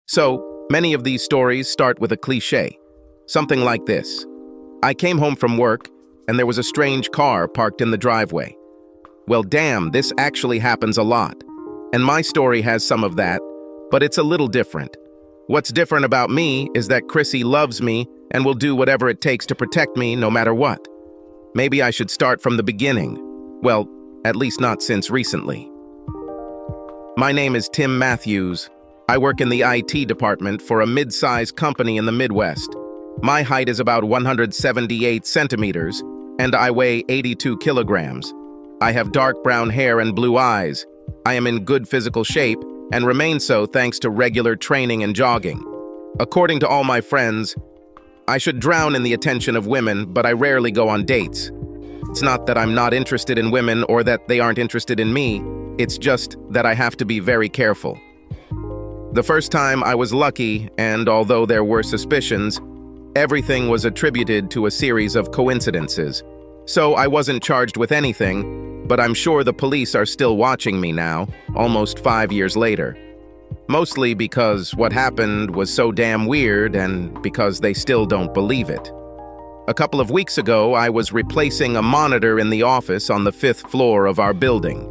So, many of these stories start with a cliché. Something like this. I came home from work, and there was a strange car parked in the driveway. Well, damn, this actually happens a lot. And my story has some of that, but it's a little different. What's different about me is that Chrissy loves me and will do whatever it takes to protect me no matter what. Maybe I should start from the beginning. Well, at least not since recently. My name is Tim Matthews. I work in the IT department for a mid-sized company in the Midwest. My height is about 178 centimeters, and I weigh 82 kilograms. I have dark brown hair and blue eyes. I am in good physical shape and remain so thanks to regular training and jogging. According to all my friends, I should drown in the attention of women, but I rarely go on dates. It's not that I'm not interested in women or that they aren't interested in me. It's just that I have to be very careful. The first time I was lucky, and although there were suspicions, everything was attributed to a series of coincidences. So I wasn't charged with anything, but I'm sure the police are still watching me now, almost 5 years later. Mostly because what happened was so damn weird and because they still don't believe it. A couple of weeks ago, I was replacing a monitor in the office on the 5th floor of our building.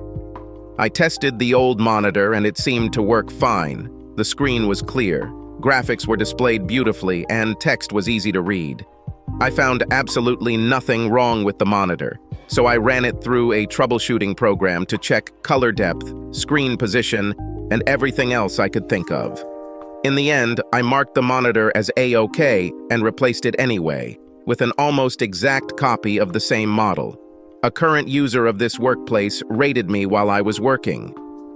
I tested the old monitor and it seemed to work fine. The screen was clear, graphics were displayed beautifully, and text was easy to read. I found absolutely nothing wrong with the monitor, so I ran it through a troubleshooting program to check color depth, screen position, and everything else I could think of. In the end, I marked the monitor as A-OK and replaced it anyway, with an almost exact copy of the same model. A current user of this workplace rated me while I was working.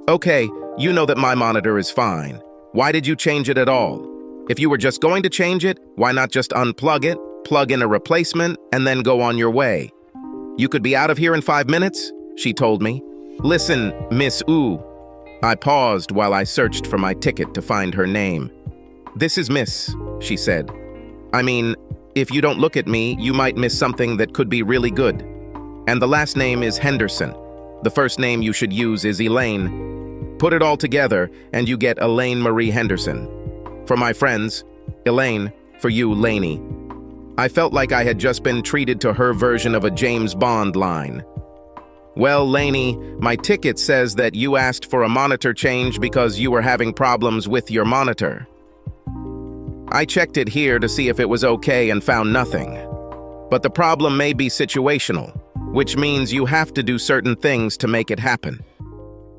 "Okay, you know that my monitor is fine. Why did you change it at all? If you were just going to change it, why not just unplug it, plug in a replacement, and then go on your way? You could be out of here in 5 minutes," she told me. "Listen, Miss Ooh." I paused while I searched for my ticket to find her name. "This is Miss," she said. "I mean, if you don't look at me, you might miss something that could be really good. And the last name is Henderson. The first name you should use is Elaine. Put it all together, and you get Elaine Marie Henderson. For my friends, Elaine. For you, Laney." I felt like I had just been treated to her version of a James Bond line. "Well, Laney, my ticket says that you asked for a monitor change because you were having problems with your monitor. I checked it here to see if it was okay and found nothing. But the problem may be situational, which means you have to do certain things to make it happen.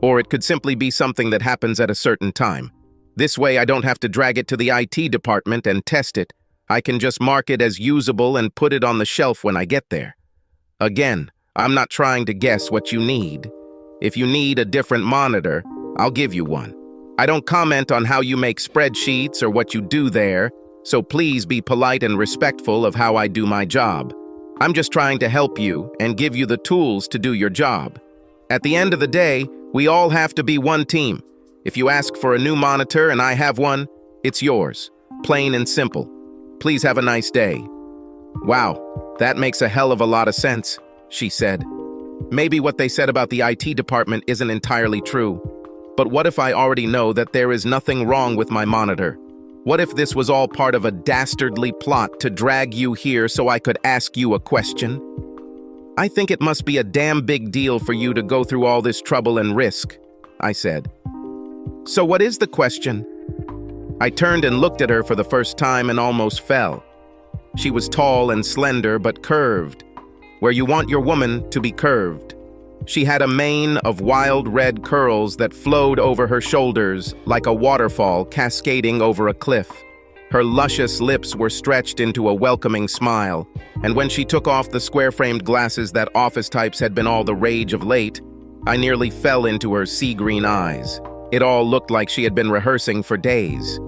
Or it could simply be something that happens at a certain time. This way I don't have to drag it to the IT department and test it. I can just mark it as usable and put it on the shelf when I get there. Again, I'm not trying to guess what you need. If you need a different monitor, I'll give you one. I don't comment on how you make spreadsheets or what you do there, so please be polite and respectful of how I do my job. I'm just trying to help you and give you the tools to do your job. At the end of the day, we all have to be one team. If you ask for a new monitor and I have one, it's yours. Plain and simple. Please have a nice day." "Wow, that makes a hell of a lot of sense," she said. "Maybe what they said about the IT department isn't entirely true. But what if I already know that there is nothing wrong with my monitor? What if this was all part of a dastardly plot to drag you here so I could ask you a question? I think it must be a damn big deal for you to go through all this trouble and risk," I said. "So what is the question?" I turned and looked at her for the first time and almost fell. She was tall and slender but curved, where you want your woman to be curved. She had a mane of wild red curls that flowed over her shoulders like a waterfall cascading over a cliff. Her luscious lips were stretched into a welcoming smile, and when she took off the square-framed glasses that office types had been all the rage of late, I nearly fell into her sea-green eyes. It all looked like she had been rehearsing for days.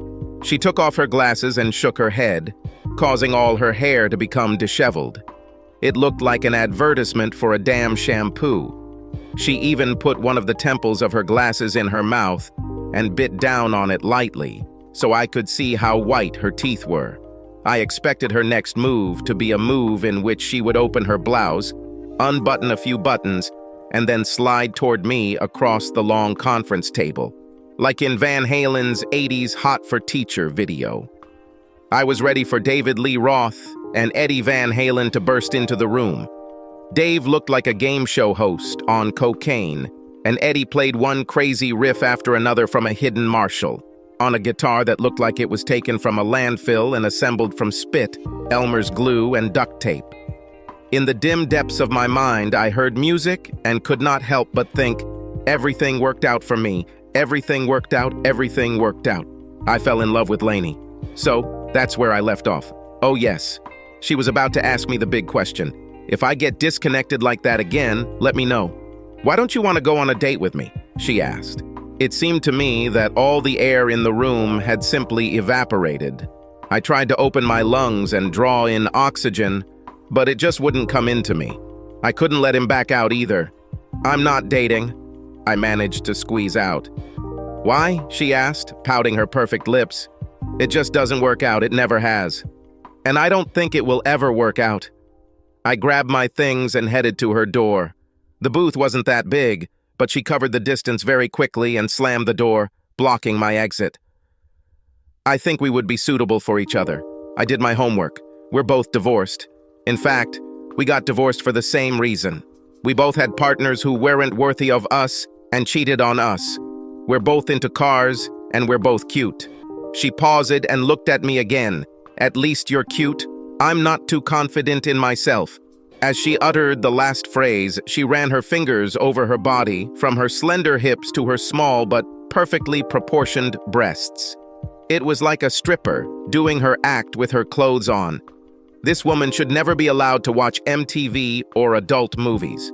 She took off her glasses and shook her head, causing all her hair to become disheveled. It looked like an advertisement for a damn shampoo. She even put one of the temples of her glasses in her mouth and bit down on it lightly, so I could see how white her teeth were. I expected her next move to be a move in which she would open her blouse, unbutton a few buttons, and then slide toward me across the long conference table, like in Van Halen's '80s Hot for Teacher video. I was ready for David Lee Roth and Eddie Van Halen to burst into the room. Dave looked like a game show host on cocaine, and Eddie played one crazy riff after another from a hidden Marshall, on a guitar that looked like it was taken from a landfill and assembled from spit, Elmer's glue, and duct tape. In the dim depths of my mind, I heard music and could not help but think, everything worked out for me. Everything worked out, everything worked out. I fell in love with Lainey. So, that's where I left off. Oh yes, she was about to ask me the big question. If I get disconnected like that again, let me know. Why don't you want to go on a date with me? She asked. It seemed to me that all the air in the room had simply evaporated. I tried to open my lungs and draw in oxygen, but it just wouldn't come into me. I couldn't let him back out either. I'm not dating, I managed to squeeze out. Why? She asked, pouting her perfect lips. It just doesn't work out, it never has. And I don't think it will ever work out. I grabbed my things and headed to her door. The booth wasn't that big, but she covered the distance very quickly and slammed the door, blocking my exit. I think we would be suitable for each other. I did my homework. We're both divorced. In fact, we got divorced for the same reason. We both had partners who weren't worthy of us and cheated on us. We're both into cars, and we're both cute. She paused and looked at me again. At least you're cute. I'm not too confident in myself. As she uttered the last phrase, she ran her fingers over her body, from her slender hips to her small but perfectly proportioned breasts. It was like a stripper doing her act with her clothes on. This woman should never be allowed to watch MTV or adult movies.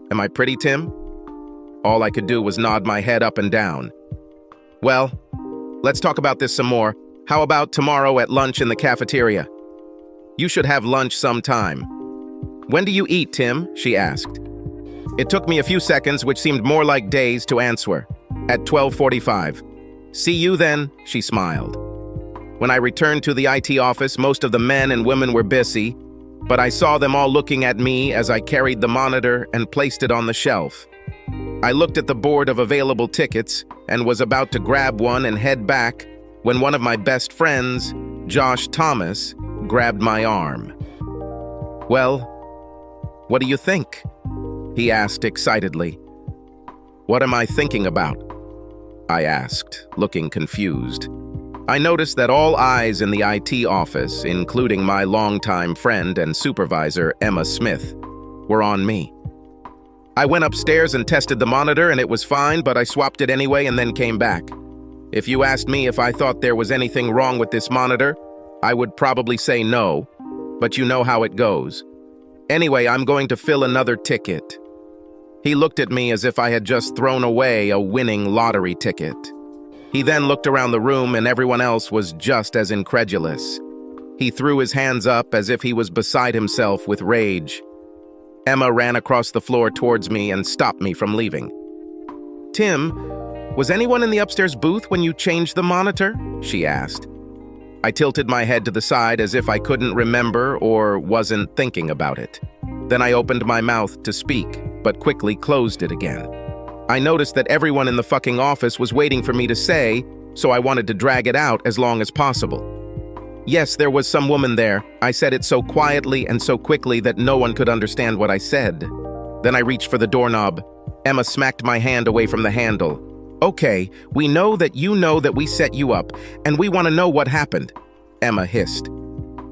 Am I pretty, Tim? All I could do was nod my head up and down. Well, let's talk about this some more. How about tomorrow at lunch in the cafeteria? You should have lunch sometime. When do you eat, Tim? She asked. It took me a few seconds, which seemed more like days, to answer. At 12:45. See you then, she smiled. When I returned to the IT office, most of the men and women were busy, but I saw them all looking at me as I carried the monitor and placed it on the shelf. I looked at the board of available tickets and was about to grab one and head back when one of my best friends, Josh Thomas, grabbed my arm. Well, what do you think? He asked excitedly. What am I thinking about? I asked, looking confused. I noticed that all eyes in the IT office, including my longtime friend and supervisor, Emma Smith, were on me. I went upstairs and tested the monitor and it was fine, but I swapped it anyway and then came back. If you asked me if I thought there was anything wrong with this monitor, I would probably say no, but you know how it goes. Anyway, I'm going to fill another ticket. He looked at me as if I had just thrown away a winning lottery ticket. He then looked around the room and everyone else was just as incredulous. He threw his hands up as if he was beside himself with rage. Emma ran across the floor towards me and stopped me from leaving. Tim, was anyone in the upstairs booth when you changed the monitor? She asked. I tilted my head to the side as if I couldn't remember or wasn't thinking about it. Then I opened my mouth to speak, but quickly closed it again. I noticed that everyone in the fucking office was waiting for me to say, so I wanted to drag it out as long as possible. Yes, there was some woman there. I said it so quietly and so quickly that no one could understand what I said. Then I reached for the doorknob. Emma smacked my hand away from the handle. Okay, we know that we set you up, and we want to know what happened, Emma hissed.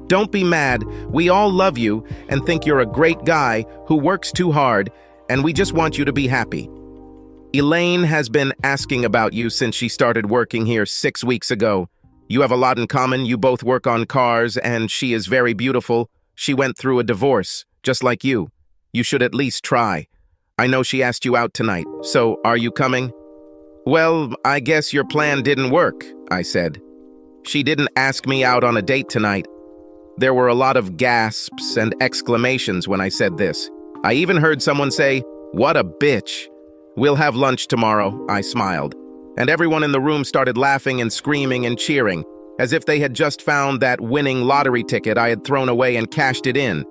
Don't be mad. We all love you and think you're a great guy who works too hard, and we just want you to be happy. Elaine has been asking about you since she started working here 6 weeks ago. You have a lot in common. You both work on cars, and she is very beautiful. She went through a divorce, just like you. You should at least try. I know she asked you out tonight, so are you coming? Well, I guess your plan didn't work, I said. She didn't ask me out on a date tonight. There were a lot of gasps and exclamations when I said this. I even heard someone say, "What a bitch." We'll have lunch tomorrow, I smiled. And everyone in the room started laughing and screaming and cheering, as if they had just found that winning lottery ticket I had thrown away and cashed it in.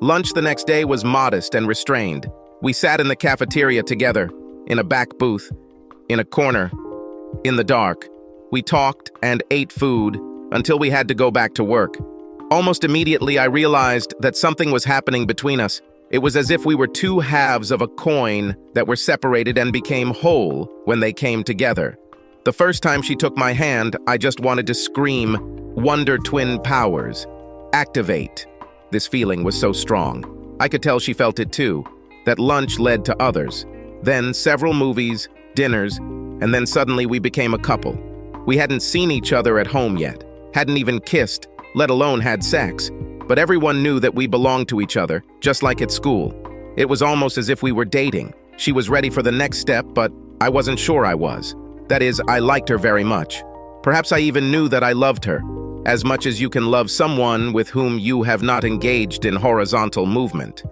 Lunch the next day was modest and restrained. We sat in the cafeteria together, in a back booth, in a corner. In the dark, we talked and ate food until we had to go back to work. Almost immediately, I realized that something was happening between us. It was as if we were two halves of a coin that were separated and became whole when they came together. The first time she took my hand, I just wanted to scream, "Wonder Twin Powers. Activate." This feeling was so strong. I could tell she felt it too. That lunch led to others. Then several movies, dinners, and then suddenly we became a couple. We hadn't seen each other at home yet, hadn't even kissed, let alone had sex. But everyone knew that we belonged to each other, just like at school. It was almost as if we were dating. She was ready for the next step, but I wasn't sure I was. That is, I liked her very much. Perhaps I even knew that I loved her, as much as you can love someone with whom you have not engaged in horizontal movement.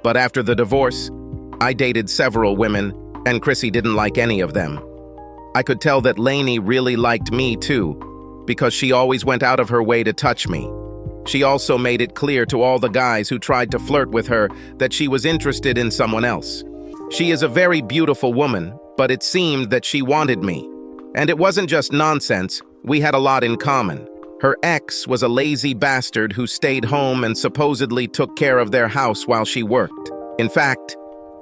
But after the divorce, I dated several women, and Chrissy didn't like any of them. I could tell that Lainey really liked me too, because she always went out of her way to touch me. She also made it clear to all the guys who tried to flirt with her that she was interested in someone else. She is a very beautiful woman, but it seemed that she wanted me. And it wasn't just nonsense, we had a lot in common. Her ex was a lazy bastard who stayed home and supposedly took care of their house while she worked. In fact,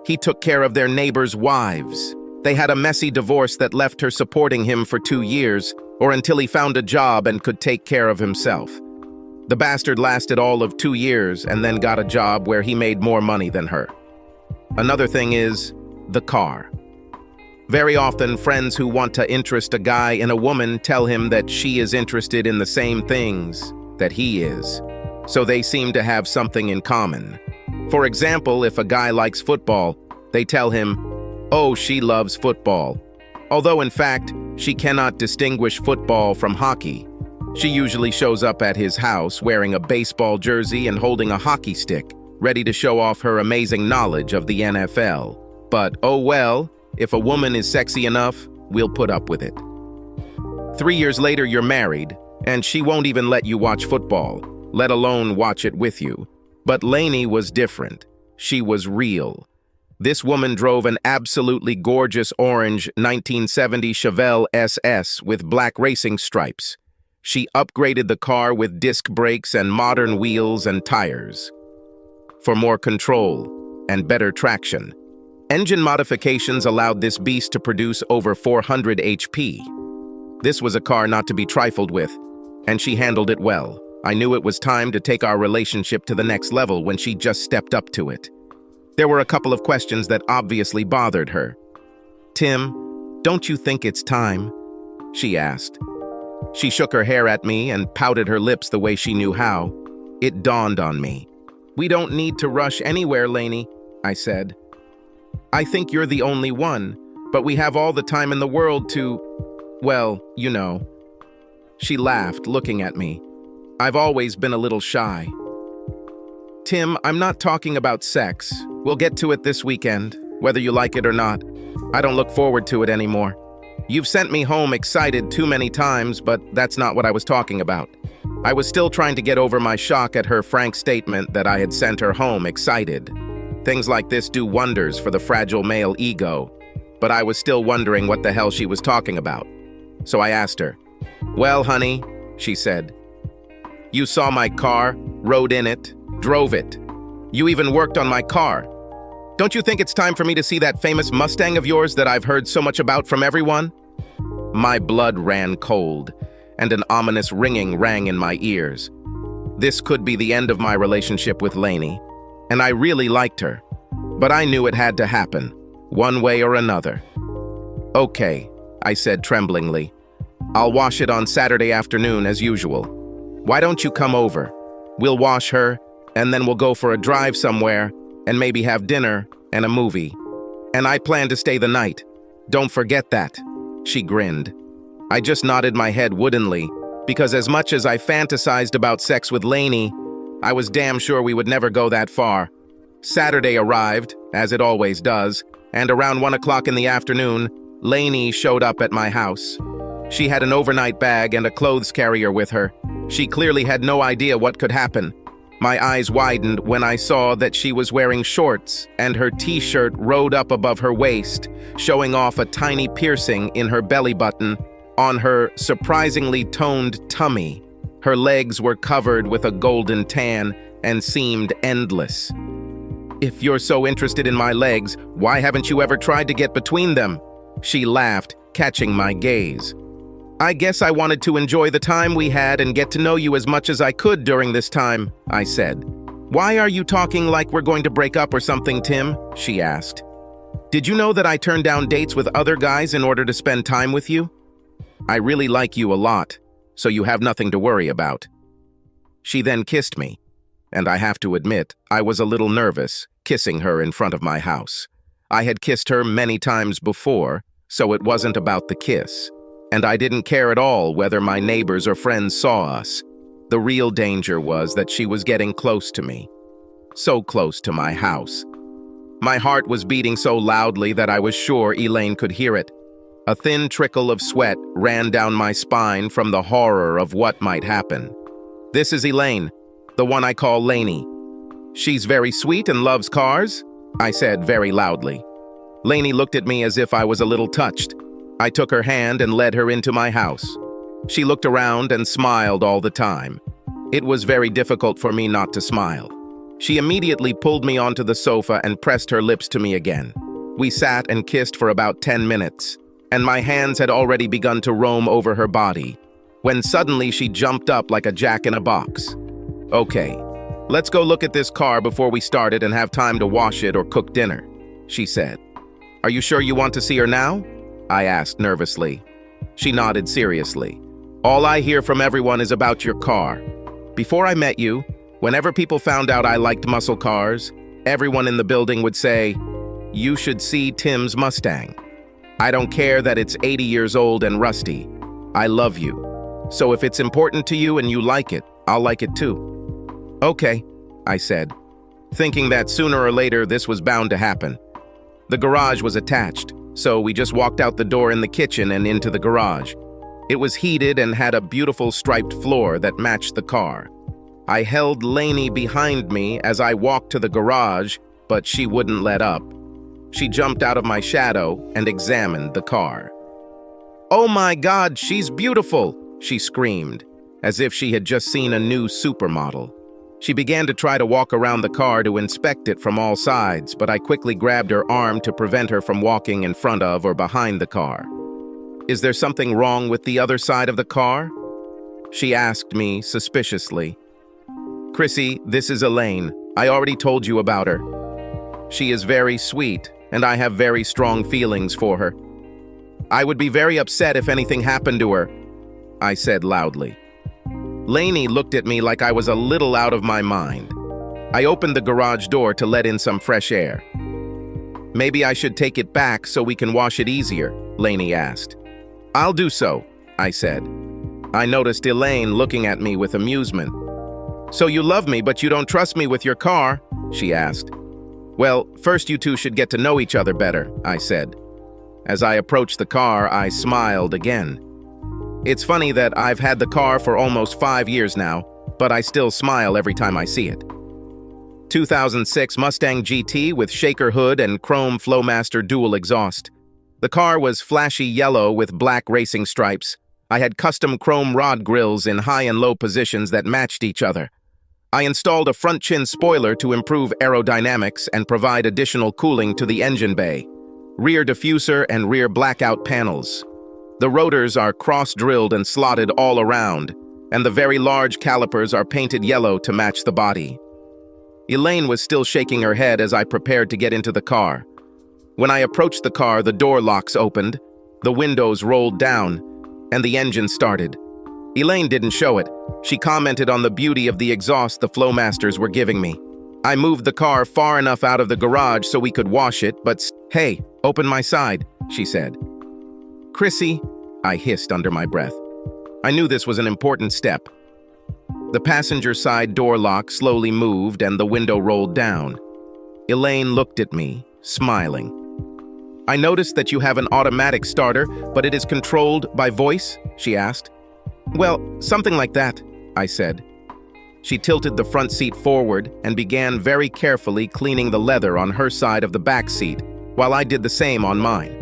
he took care of their neighbors' wives. They had a messy divorce that left her supporting him for 2 years, or until he found a job and could take care of himself. The bastard lasted all of 2 years and then got a job where he made more money than her. Another thing is the car. Very often, friends who want to interest a guy in a woman tell him that she is interested in the same things that he is, so they seem to have something in common. For example, if a guy likes football, they tell him, "Oh, she loves football," although in fact, she cannot distinguish football from hockey. She usually shows up at his house wearing a baseball jersey and holding a hockey stick, ready to show off her amazing knowledge of the NFL. But oh well, if a woman is sexy enough, we'll put up with it. 3 years later, you're married, and she won't even let you watch football, let alone watch it with you. But Lainey was different. She was real. This woman drove an absolutely gorgeous orange 1970 Chevelle SS with black racing stripes. She upgraded the car with disc brakes and modern wheels and tires for more control and better traction. Engine modifications allowed this beast to produce over 400 HP. This was a car not to be trifled with, and she handled it well. I knew it was time to take our relationship to the next level when she just stepped up to it. There were a couple of questions that obviously bothered her. "Tim, don't you think it's time?" she asked. She shook her hair at me and pouted her lips the way she knew how. It dawned on me. "We don't need to rush anywhere, Lainey," I said. "I think you're the only one, but we have all the time in the world to, well, you know." She laughed, looking at me. "I've always been a little shy." "Tim, I'm not talking about sex. We'll get to it this weekend, whether you like it or not. I don't look forward to it anymore. You've sent me home excited too many times, but that's not what I was talking about. I was still trying to get over my shock at her frank statement that I had sent her home excited. Things like this do wonders for the fragile male ego, but I was still wondering what the hell she was talking about. So I asked her. "Well, honey," she said, "you saw my car, rode in it, drove it. You even worked on my car. Don't you think it's time for me to see that famous Mustang of yours that I've heard so much about from everyone?" My blood ran cold, and an ominous ringing rang in my ears. This could be the end of my relationship with Lainey, and I really liked her. But I knew it had to happen, one way or another. "Okay," I said tremblingly. "I'll wash it on Saturday afternoon as usual. Why don't you come over? We'll wash her, and then we'll go for a drive somewhere, and maybe have dinner and a movie. And I plan to stay the night. Don't forget that." She grinned. I just nodded my head woodenly, because as much as I fantasized about sex with Lainey, I was damn sure we would never go that far. Saturday arrived, as it always does, and around 1 o'clock in the afternoon, Lainey showed up at my house. She had an overnight bag and a clothes carrier with her. She clearly had no idea what could happen. My eyes widened when I saw that she was wearing shorts and her t-shirt rode up above her waist, showing off a tiny piercing in her belly button on her surprisingly toned tummy. Her legs were covered with a golden tan and seemed endless. "If you're so interested in my legs, why haven't you ever tried to get between them?" She laughed, catching my gaze. "I guess I wanted to enjoy the time we had and get to know you as much as I could during this time," I said. "Why are you talking like we're going to break up or something, Tim?" she asked. "Did you know that I turned down dates with other guys in order to spend time with you? I really like you a lot, so you have nothing to worry about." She then kissed me, and I have to admit, I was a little nervous kissing her in front of my house. I had kissed her many times before, so it wasn't about the kiss. And I didn't care at all whether my neighbors or friends saw us. The real danger was that she was getting close to me. So close to my house. My heart was beating so loudly that I was sure Elaine could hear it. A thin trickle of sweat ran down my spine from the horror of what might happen. "This is Elaine, the one I call Lainey. She's very sweet and loves cars," I said very loudly. Lainey looked at me as if I was a little touched. I took her hand and led her into my house. She looked around and smiled all the time. It was very difficult for me not to smile. She immediately pulled me onto the sofa and pressed her lips to me again. We sat and kissed for about 10 minutes, and my hands had already begun to roam over her body, when suddenly she jumped up like a jack-in-a-box. "Okay, let's go look at this car before we start it and have time to wash it or cook dinner," she said. "Are you sure you want to see her now?" I asked nervously. She nodded seriously. "All I hear from everyone is about your car. Before I met you, whenever people found out I liked muscle cars, everyone in the building would say, 'You should see Tim's Mustang. I don't care that it's 80 years old and rusty. I love you. So if it's important to you and you like it, I'll like it too.'" "Okay," I said, thinking that sooner or later this was bound to happen. The garage was attached, so we just walked out the door in the kitchen and into the garage. It was heated and had a beautiful striped floor that matched the car. I held Lainey behind me as I walked to the garage, but she wouldn't let up. She jumped out of my shadow and examined the car. "Oh my God, she's beautiful!" she screamed, as if she had just seen a new supermodel. She began to try to walk around the car to inspect it from all sides, but I quickly grabbed her arm to prevent her from walking in front of or behind the car. "Is there something wrong with the other side of the car?" she asked me suspiciously. "Chrissy, this is Elaine. I already told you about her. She is very sweet, and I have very strong feelings for her. I would be very upset if anything happened to her," I said loudly. Lainey looked at me like I was a little out of my mind. I opened the garage door to let in some fresh air. "Maybe I should take it back so we can wash it easier," Lainey asked. "I'll do so," I said. I noticed Elaine looking at me with amusement. "So you love me, but you don't trust me with your car?" she asked. "Well, first you two should get to know each other better," I said. As I approached the car, I smiled again. It's funny that I've had the car for almost 5 years now, but I still smile every time I see it. 2006 Mustang GT with shaker hood and chrome Flowmaster dual exhaust. The car was flashy yellow with black racing stripes. I had custom chrome rod grills in high and low positions that matched each other. I installed a front chin spoiler to improve aerodynamics and provide additional cooling to the engine bay, rear diffuser and rear blackout panels. The rotors are cross-drilled and slotted all around, and the very large calipers are painted yellow to match the body. Elaine was still shaking her head as I prepared to get into the car. When I approached the car, the door locks opened, the windows rolled down, and the engine started. Elaine didn't show it. She commented on the beauty of the exhaust the Flowmasters were giving me. I moved the car far enough out of the garage so we could wash it, but "Hey, open my side," she said. "Chrissy," I hissed under my breath. I knew this was an important step. The passenger side door lock slowly moved and the window rolled down. Elaine looked at me, smiling. "I noticed that you have an automatic starter, but it is controlled by voice?" she asked. "Well, something like that," I said. She tilted the front seat forward and began very carefully cleaning the leather on her side of the back seat, while I did the same on mine.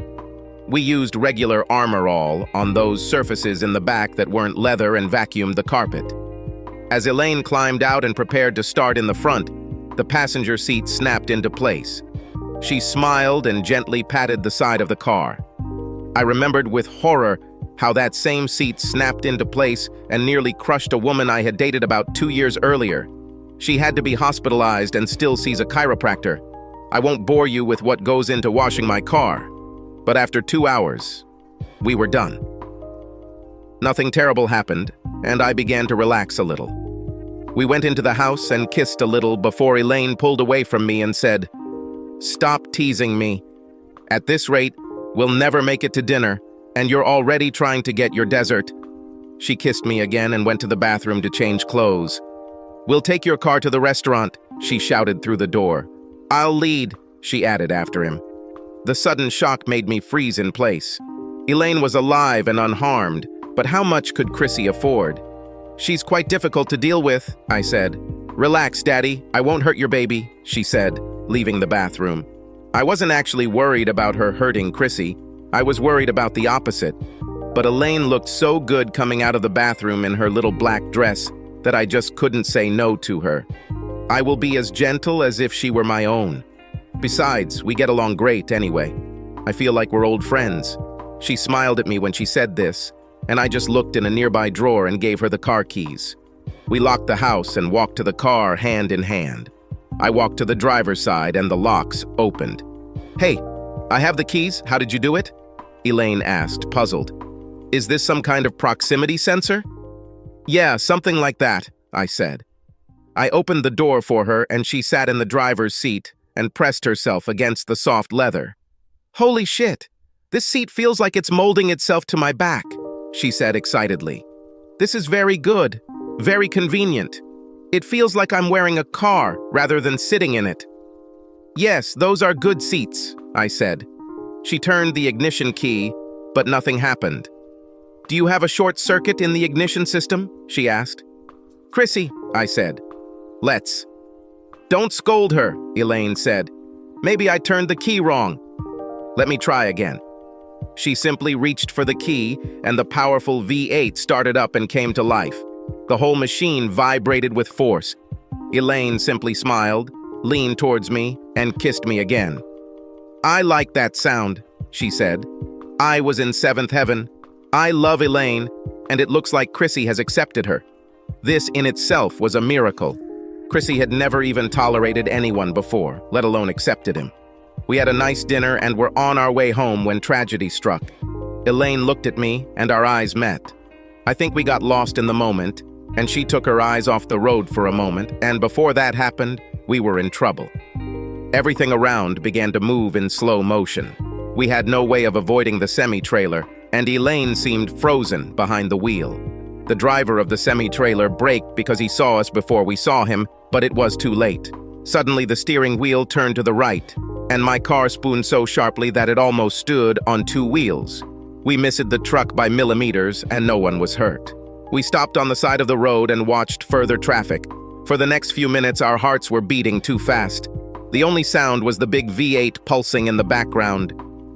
We used regular Armor All on those surfaces in the back that weren't leather and vacuumed the carpet. As Elaine climbed out and prepared to start in the front, the passenger seat snapped into place. She smiled and gently patted the side of the car. I remembered with horror how that same seat snapped into place and nearly crushed a woman I had dated about 2 years earlier. She had to be hospitalized and still sees a chiropractor. I won't bore you with what goes into washing my car, but after 2 hours, we were done. Nothing terrible happened, and I began to relax a little. We went into the house and kissed a little before Elaine pulled away from me and said, "Stop teasing me. At this rate, we'll never make it to dinner, and you're already trying to get your dessert." She kissed me again and went to the bathroom to change clothes. "We'll take your car to the restaurant," she shouted through the door. "I'll lead," she added after him. The sudden shock made me freeze in place. Elaine was alive and unharmed, but how much could Chrissy afford? "She's quite difficult to deal with," I said. "Relax, Daddy, I won't hurt your baby," she said, leaving the bathroom. I wasn't actually worried about her hurting Chrissy. I was worried about the opposite. But Elaine looked so good coming out of the bathroom in her little black dress that I just couldn't say no to her. I will be as gentle as if she were my own. Besides, we get along great anyway. I feel like we're old friends. She smiled at me when she said this, and I just looked in a nearby drawer and gave her the car keys. We locked the house and walked to the car hand in hand. I walked to the driver's side and the locks opened. "Hey, I have the keys. How did you do it?" Elaine asked, puzzled. "Is this some kind of proximity sensor?" "Yeah, something like that," I said. I opened the door for her and she sat in the driver's seat and pressed herself against the soft leather. "Holy shit! This seat feels like it's molding itself to my back," she said excitedly. "This is very good, very convenient. It feels like I'm wearing a car rather than sitting in it." "Yes, those are good seats," I said. She turned the ignition key, but nothing happened. "Do you have a short circuit in the ignition system?" she asked. "Chrissy," I said. "Let's." "Don't scold her," Elaine said. "Maybe I turned the key wrong." "Let me try again." She simply reached for the key, and the powerful V8 started up and came to life. The whole machine vibrated with force. Elaine simply smiled, leaned towards me, and kissed me again. "I like that sound," she said. I was in seventh heaven. I love Elaine, and it looks like Chrissy has accepted her. This in itself was a miracle. Chrissy had never even tolerated anyone before, let alone accepted him. We had a nice dinner and were on our way home when tragedy struck. Elaine looked at me and our eyes met. I think we got lost in the moment, and she took her eyes off the road for a moment, and before that happened, we were in trouble. Everything around began to move in slow motion. We had no way of avoiding the semi-trailer, and Elaine seemed frozen behind the wheel. The driver of the semi-trailer braked because he saw us before we saw him, but it was too late. Suddenly the steering wheel turned to the right, and my car spooned so sharply that it almost stood on 2 wheels. We missed the truck by millimeters, and no one was hurt. We stopped on the side of the road and watched further traffic. For the next few minutes, our hearts were beating too fast. The only sound was the big V8 pulsing in the background.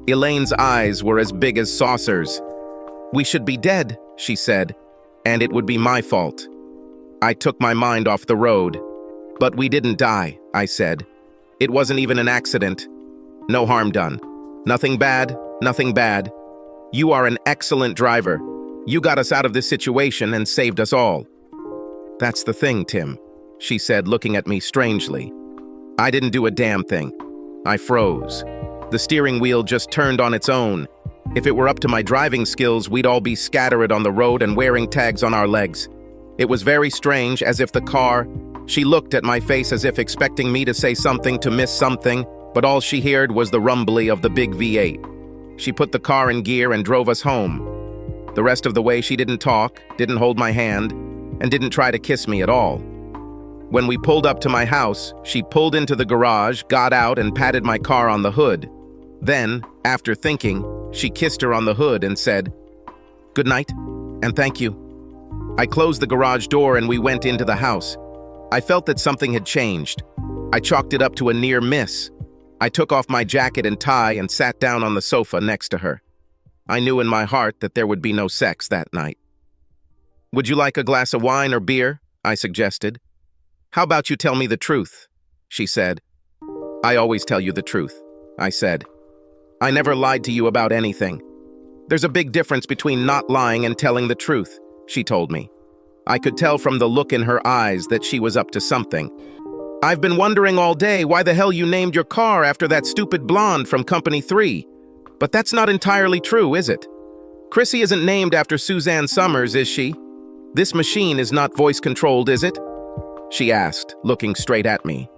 Elaine's eyes were as big as saucers. "We should be dead," she said, "and it would be my fault." I took my mind off the road. "But we didn't die," I said. "It wasn't even an accident. No harm done. Nothing bad, nothing bad. You are an excellent driver. You got us out of this situation and saved us all." "That's the thing, Tim," she said, looking at me strangely. I didn't do a damn thing. I froze. The steering wheel just turned on its own. If it were up to my driving skills, we'd all be scattered on the road and wearing tags on our legs. It was very strange, as if the car... She looked at my face as if expecting me to say something to miss something, but all she heard was the rumbly of the big V8. She put the car in gear and drove us home. The rest of the way she didn't talk, didn't hold my hand, and didn't try to kiss me at all. When we pulled up to my house, she pulled into the garage, got out, and patted my car on the hood. Then, after thinking, she kissed her on the hood and said, "Good night, and thank you." I closed the garage door and we went into the house. I felt that something had changed. I chalked it up to a near miss. I took off my jacket and tie and sat down on the sofa next to her. I knew in my heart that there would be no sex that night. "Would you like a glass of wine or beer?" I suggested. "How about you tell me the truth?" she said. "I always tell you the truth," I said. "I never lied to you about anything." "There's a big difference between not lying and telling the truth," she told me. I could tell from the look in her eyes that she was up to something. "I've been wondering all day why the hell you named your car after that stupid blonde from Company 3. But that's not entirely true, is it? Chrissy isn't named after Suzanne Summers, is she? This machine is not voice-controlled, is it?" she asked, looking straight at me.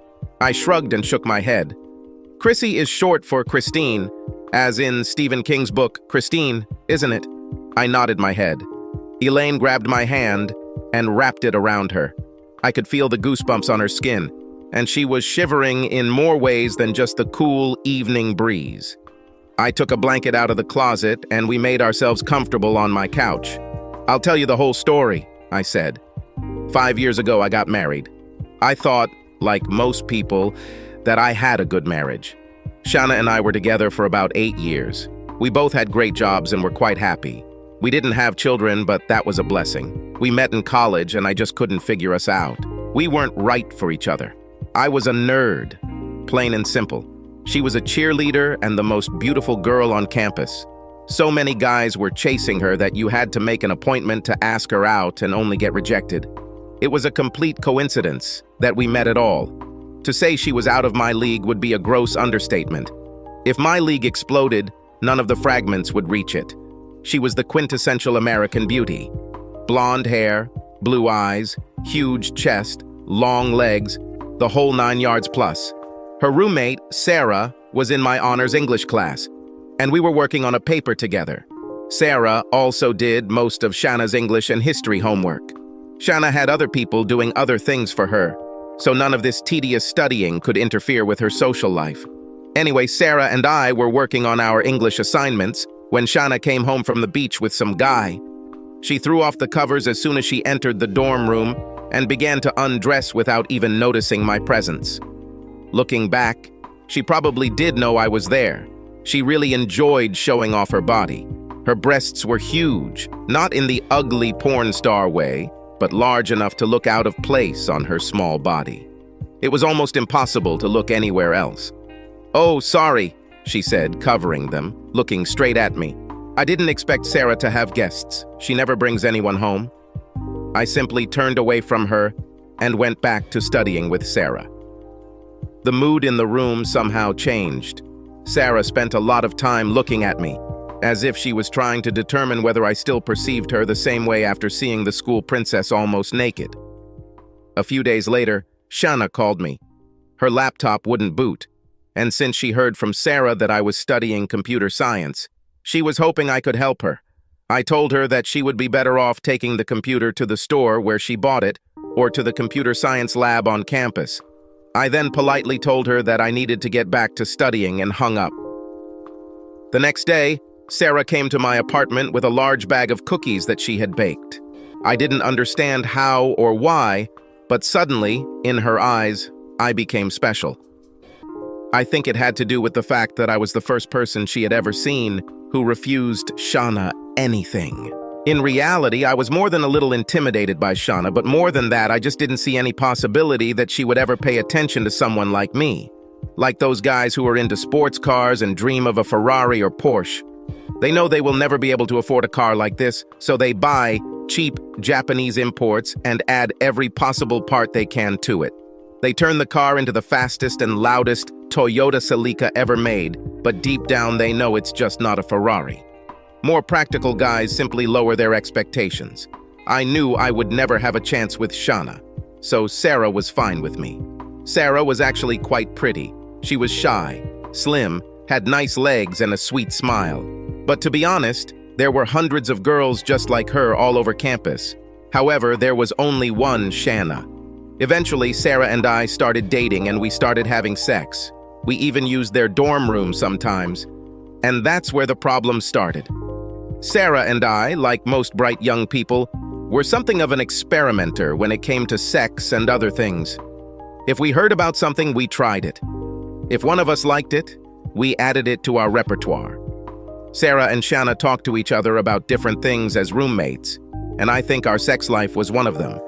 I shrugged and shook my head. "Chrissy is short for Christine, as in Stephen King's book, Christine, isn't it?" I nodded my head. Elaine grabbed my hand and wrapped it around her. I could feel the goosebumps on her skin, and she was shivering in more ways than just the cool evening breeze. I took a blanket out of the closet and we made ourselves comfortable on my couch. "I'll tell you the whole story," I said. 5 years ago, I got married. I thought, like most people, that I had a good marriage. Shanna and I were together for about 8 years. We both had great jobs and were quite happy. We didn't have children, but that was a blessing. We met in college and I just couldn't figure us out. We weren't right for each other. I was a nerd, plain and simple. She was a cheerleader and the most beautiful girl on campus. So many guys were chasing her that you had to make an appointment to ask her out and only get rejected. It was a complete coincidence that we met at all. To say she was out of my league would be a gross understatement. If my league exploded, none of the fragments would reach it. She was the quintessential American beauty. Blonde hair, blue eyes, huge chest, long legs, the whole 9 yards plus. Her roommate, Sarah, was in my honors English class, and we were working on a paper together. Sarah also did most of Shanna's English and history homework. Shanna had other people doing other things for her, so none of this tedious studying could interfere with her social life. Anyway, Sarah and I were working on our English assignments when Shanna came home from the beach with some guy. She threw off the covers as soon as she entered the dorm room and began to undress without even noticing my presence. Looking back, she probably did know I was there. She really enjoyed showing off her body. Her breasts were huge, not in the ugly porn star way, but large enough to look out of place on her small body. It was almost impossible to look anywhere else. "Oh, sorry," she said, covering them, looking straight at me. "I didn't expect Sarah to have guests. She never brings anyone home." I simply turned away from her and went back to studying with Sarah. The mood in the room somehow changed. Sarah spent a lot of time looking at me, as if she was trying to determine whether I still perceived her the same way after seeing the school princess almost naked. A few days later, Shanna called me. Her laptop wouldn't boot, and since she heard from Sarah that I was studying computer science, she was hoping I could help her. I told her that she would be better off taking the computer to the store where she bought it, or to the computer science lab on campus. I then politely told her that I needed to get back to studying and hung up. The next day, Sarah came to my apartment with a large bag of cookies that she had baked. I didn't understand how or why, but suddenly, in her eyes, I became special. I think it had to do with the fact that I was the first person she had ever seen who refused Shanna anything. In reality, I was more than a little intimidated by Shanna, but more than that, I just didn't see any possibility that she would ever pay attention to someone like me. Like those guys who are into sports cars and dream of a Ferrari or Porsche. They know they will never be able to afford a car like this, so they buy cheap Japanese imports and add every possible part they can to it. They turn the car into the fastest and loudest Toyota Celica ever made, but deep down they know it's just not a Ferrari. More practical guys simply lower their expectations. I knew I would never have a chance with Shanna, so Sarah was fine with me. Sarah was actually quite pretty. She was shy, slim, had nice legs and a sweet smile. But to be honest, there were hundreds of girls just like her all over campus. However, there was only one Shanna. Eventually, Sarah and I started dating and we started having sex. We even used their dorm room sometimes. And that's where the problem started. Sarah and I, like most bright young people, were something of an experimenter when it came to sex and other things. If we heard about something, we tried it. If one of us liked it, we added it to our repertoire. Sarah and Shanna talked to each other about different things as roommates, and I think our sex life was one of them.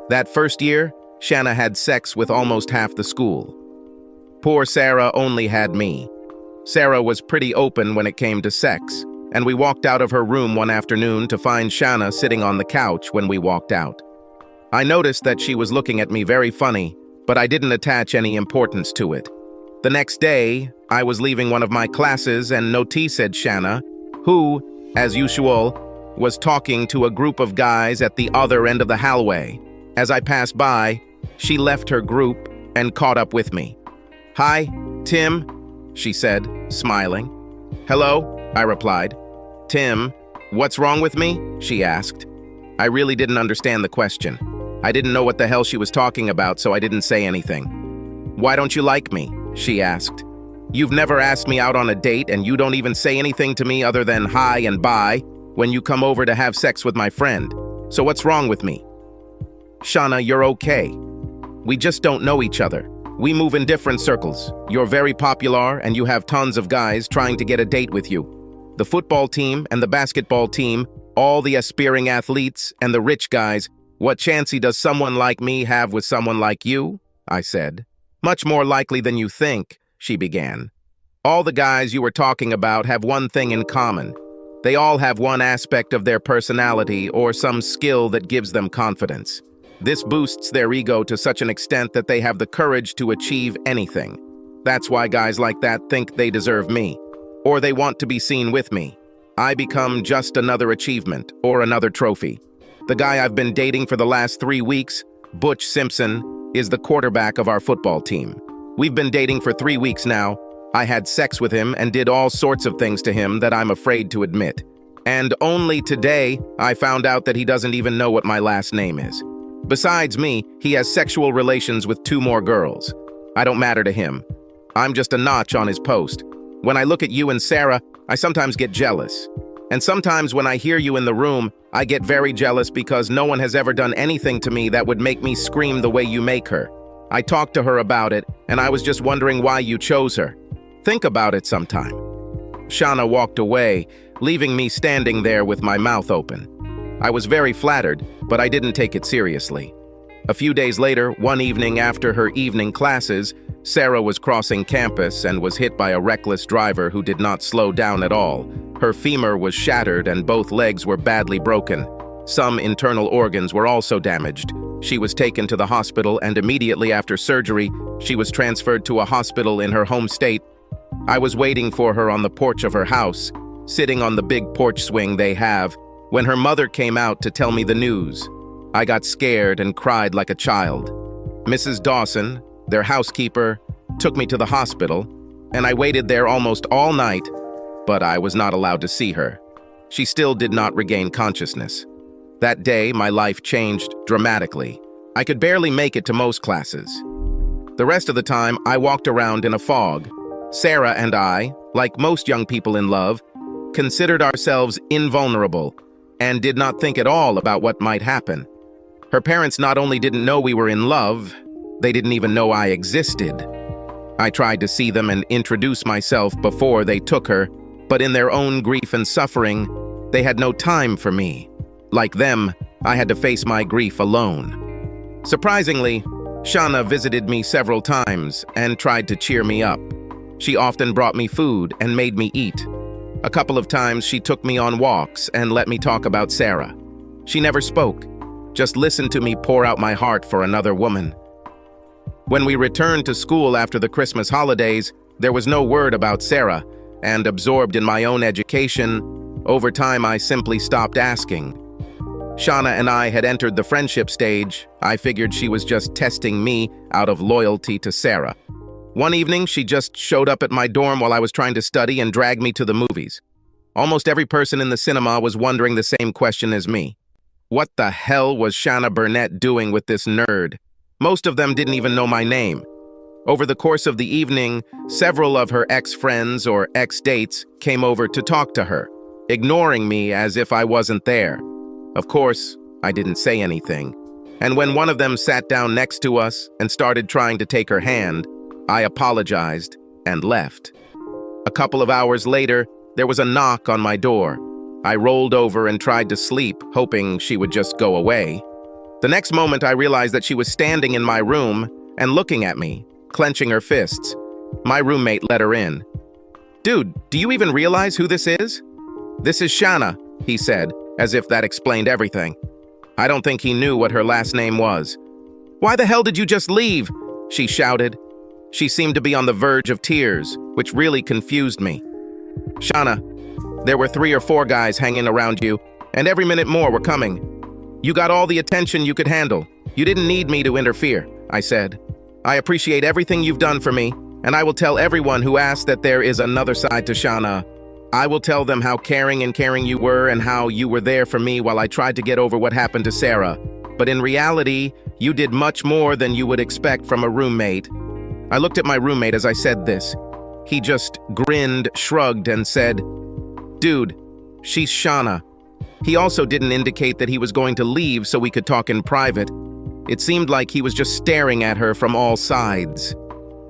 That first year, Shanna had sex with almost half the school. Poor Sarah only had me. Sarah was pretty open when it came to sex, and we walked out of her room one afternoon to find Shanna sitting on the couch when we walked out. I noticed that she was looking at me very funny, but I didn't attach any importance to it. The next day, I was leaving one of my classes and noticed Shanna, who, as usual, was talking to a group of guys at the other end of the hallway. As I passed by, she left her group and caught up with me. "Hi, Tim," she said, smiling. "Hello," I replied. "Tim, what's wrong with me?" she asked. I really didn't understand the question. I didn't know what the hell she was talking about, so I didn't say anything. "Why don't you like me?" she asked. "You've never asked me out on a date, and you don't even say anything to me other than hi and bye when you come over to have sex with my friend. So what's wrong with me?" "Shanna, you're okay. We just don't know each other. We move in different circles. You're very popular, and you have tons of guys trying to get a date with you. The football team and the basketball team, all the aspiring athletes and the rich guys. What chancey does someone like me have with someone like you?" I said. "Much more likely than you think," she began. "All the guys you were talking about have one thing in common. They all have one aspect of their personality or some skill that gives them confidence. This boosts their ego to such an extent that they have the courage to achieve anything. That's why guys like that think they deserve me, or they want to be seen with me. I become just another achievement or another trophy. The guy I've been dating for the last 3 weeks, Butch Simpson, is the quarterback of our football team. We've been dating for 3 weeks now. I had sex with him and did all sorts of things to him that I'm afraid to admit. And only today, I found out that he doesn't even know what my last name is. Besides me, he has sexual relations with 2 more girls. I don't matter to him. I'm just a notch on his post. When I look at you and Sarah, I sometimes get jealous. And sometimes when I hear you in the room, I get very jealous because no one has ever done anything to me that would make me scream the way you make her. I talked to her about it, and I was just wondering why you chose her. Think about it sometime." Shanna walked away, leaving me standing there with my mouth open. I was very flattered, but I didn't take it seriously. A few days later, one evening after her evening classes, Sarah was crossing campus and was hit by a reckless driver who did not slow down at all. Her femur was shattered and both legs were badly broken. Some internal organs were also damaged. She was taken to the hospital, and immediately after surgery, she was transferred to a hospital in her home state. I was waiting for her on the porch of her house, sitting on the big porch swing they have, when her mother came out to tell me the news. I got scared and cried like a child. Mrs. Dawson, their housekeeper, took me to the hospital, and I waited there almost all night, but I was not allowed to see her. She still did not regain consciousness. That day, my life changed dramatically. I could barely make it to most classes. The rest of the time, I walked around in a fog. Sarah and I, like most young people in love, considered ourselves invulnerable and did not think at all about what might happen. Her parents not only didn't know we were in love, they didn't even know I existed. I tried to see them and introduce myself before they took her, but in their own grief and suffering, they had no time for me. Like them, I had to face my grief alone. Surprisingly, Shanna visited me several times and tried to cheer me up. She often brought me food and made me eat. A couple of times she took me on walks and let me talk about Sarah. She never spoke, just listened to me pour out my heart for another woman. When we returned to school after the Christmas holidays, there was no word about Sarah, and absorbed in my own education, over time I simply stopped asking. Shanna and I had entered the friendship stage. I figured she was just testing me out of loyalty to Sarah. One evening, she just showed up at my dorm while I was trying to study and dragged me to the movies. Almost every person in the cinema was wondering the same question as me. What the hell was Shanna Burnett doing with this nerd? Most of them didn't even know my name. Over the course of the evening, several of her ex-friends or ex-dates came over to talk to her, ignoring me as if I wasn't there. Of course, I didn't say anything. And when one of them sat down next to us and started trying to take her hand, I apologized and left. A couple of hours later, there was a knock on my door. I rolled over and tried to sleep, hoping she would just go away. The next moment, I realized that she was standing in my room and looking at me, clenching her fists. My roommate let her in. "Dude, do you even realize who this is?" "This is Shanna," he said, as if that explained everything. I don't think he knew what her last name was. "Why the hell did you just leave?" she shouted. She seemed to be on the verge of tears, which really confused me. "Shanna, there were 3 or 4 guys hanging around you, and every minute more were coming. You got all the attention you could handle. You didn't need me to interfere," I said. "I appreciate everything you've done for me, and I will tell everyone who asks that there is another side to Shanna. I will tell them how caring you were and how you were there for me while I tried to get over what happened to Sarah. But in reality, you did much more than you would expect from a roommate." I looked at my roommate as I said this. He just grinned, shrugged, and said, "Dude, she's Shanna." He also didn't indicate that he was going to leave so we could talk in private. It seemed like he was just staring at her from all sides.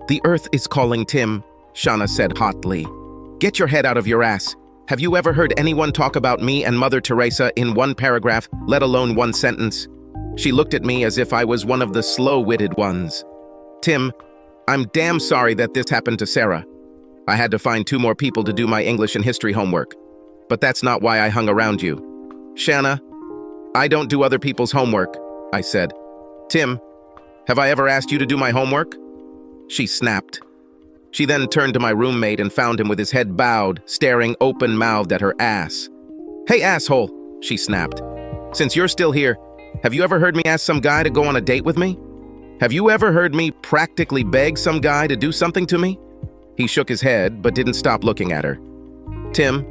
"The earth is calling, Tim," Shanna said hotly. "Get your head out of your ass. Have you ever heard anyone talk about me and Mother Teresa in one paragraph, let alone one sentence?" She looked at me as if I was one of the slow-witted ones. "Tim, I'm damn sorry that this happened to Sarah. I had to find 2 more people to do my English and history homework. But that's not why I hung around you." "Shanna, I don't do other people's homework," I said. "Tim, have I ever asked you to do my homework?" She snapped. She then turned to my roommate and found him with his head bowed, staring open-mouthed at her ass. "Hey, asshole," she snapped. "Since you're still here, have you ever heard me ask some guy to go on a date with me? Have you ever heard me practically beg some guy to do something to me?" He shook his head, but didn't stop looking at her. "Tim,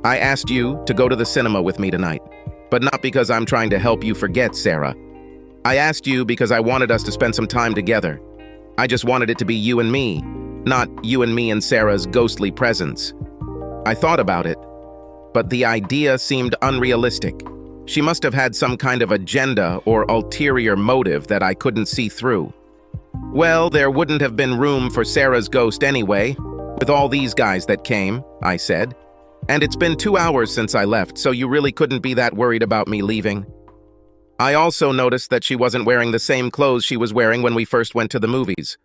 I asked you to go to the cinema with me tonight, but not because I'm trying to help you forget Sarah. I asked you because I wanted us to spend some time together. I just wanted it to be you and me, not you and me in Sarah's ghostly presence." I thought about it, but the idea seemed unrealistic. She must have had some kind of agenda or ulterior motive that I couldn't see through. "Well, there wouldn't have been room for Sarah's ghost anyway, with all these guys that came," I said. "And it's been 2 hours since I left, so you really couldn't be that worried about me leaving." I also noticed that she wasn't wearing the same clothes she was wearing when we first went to the movies.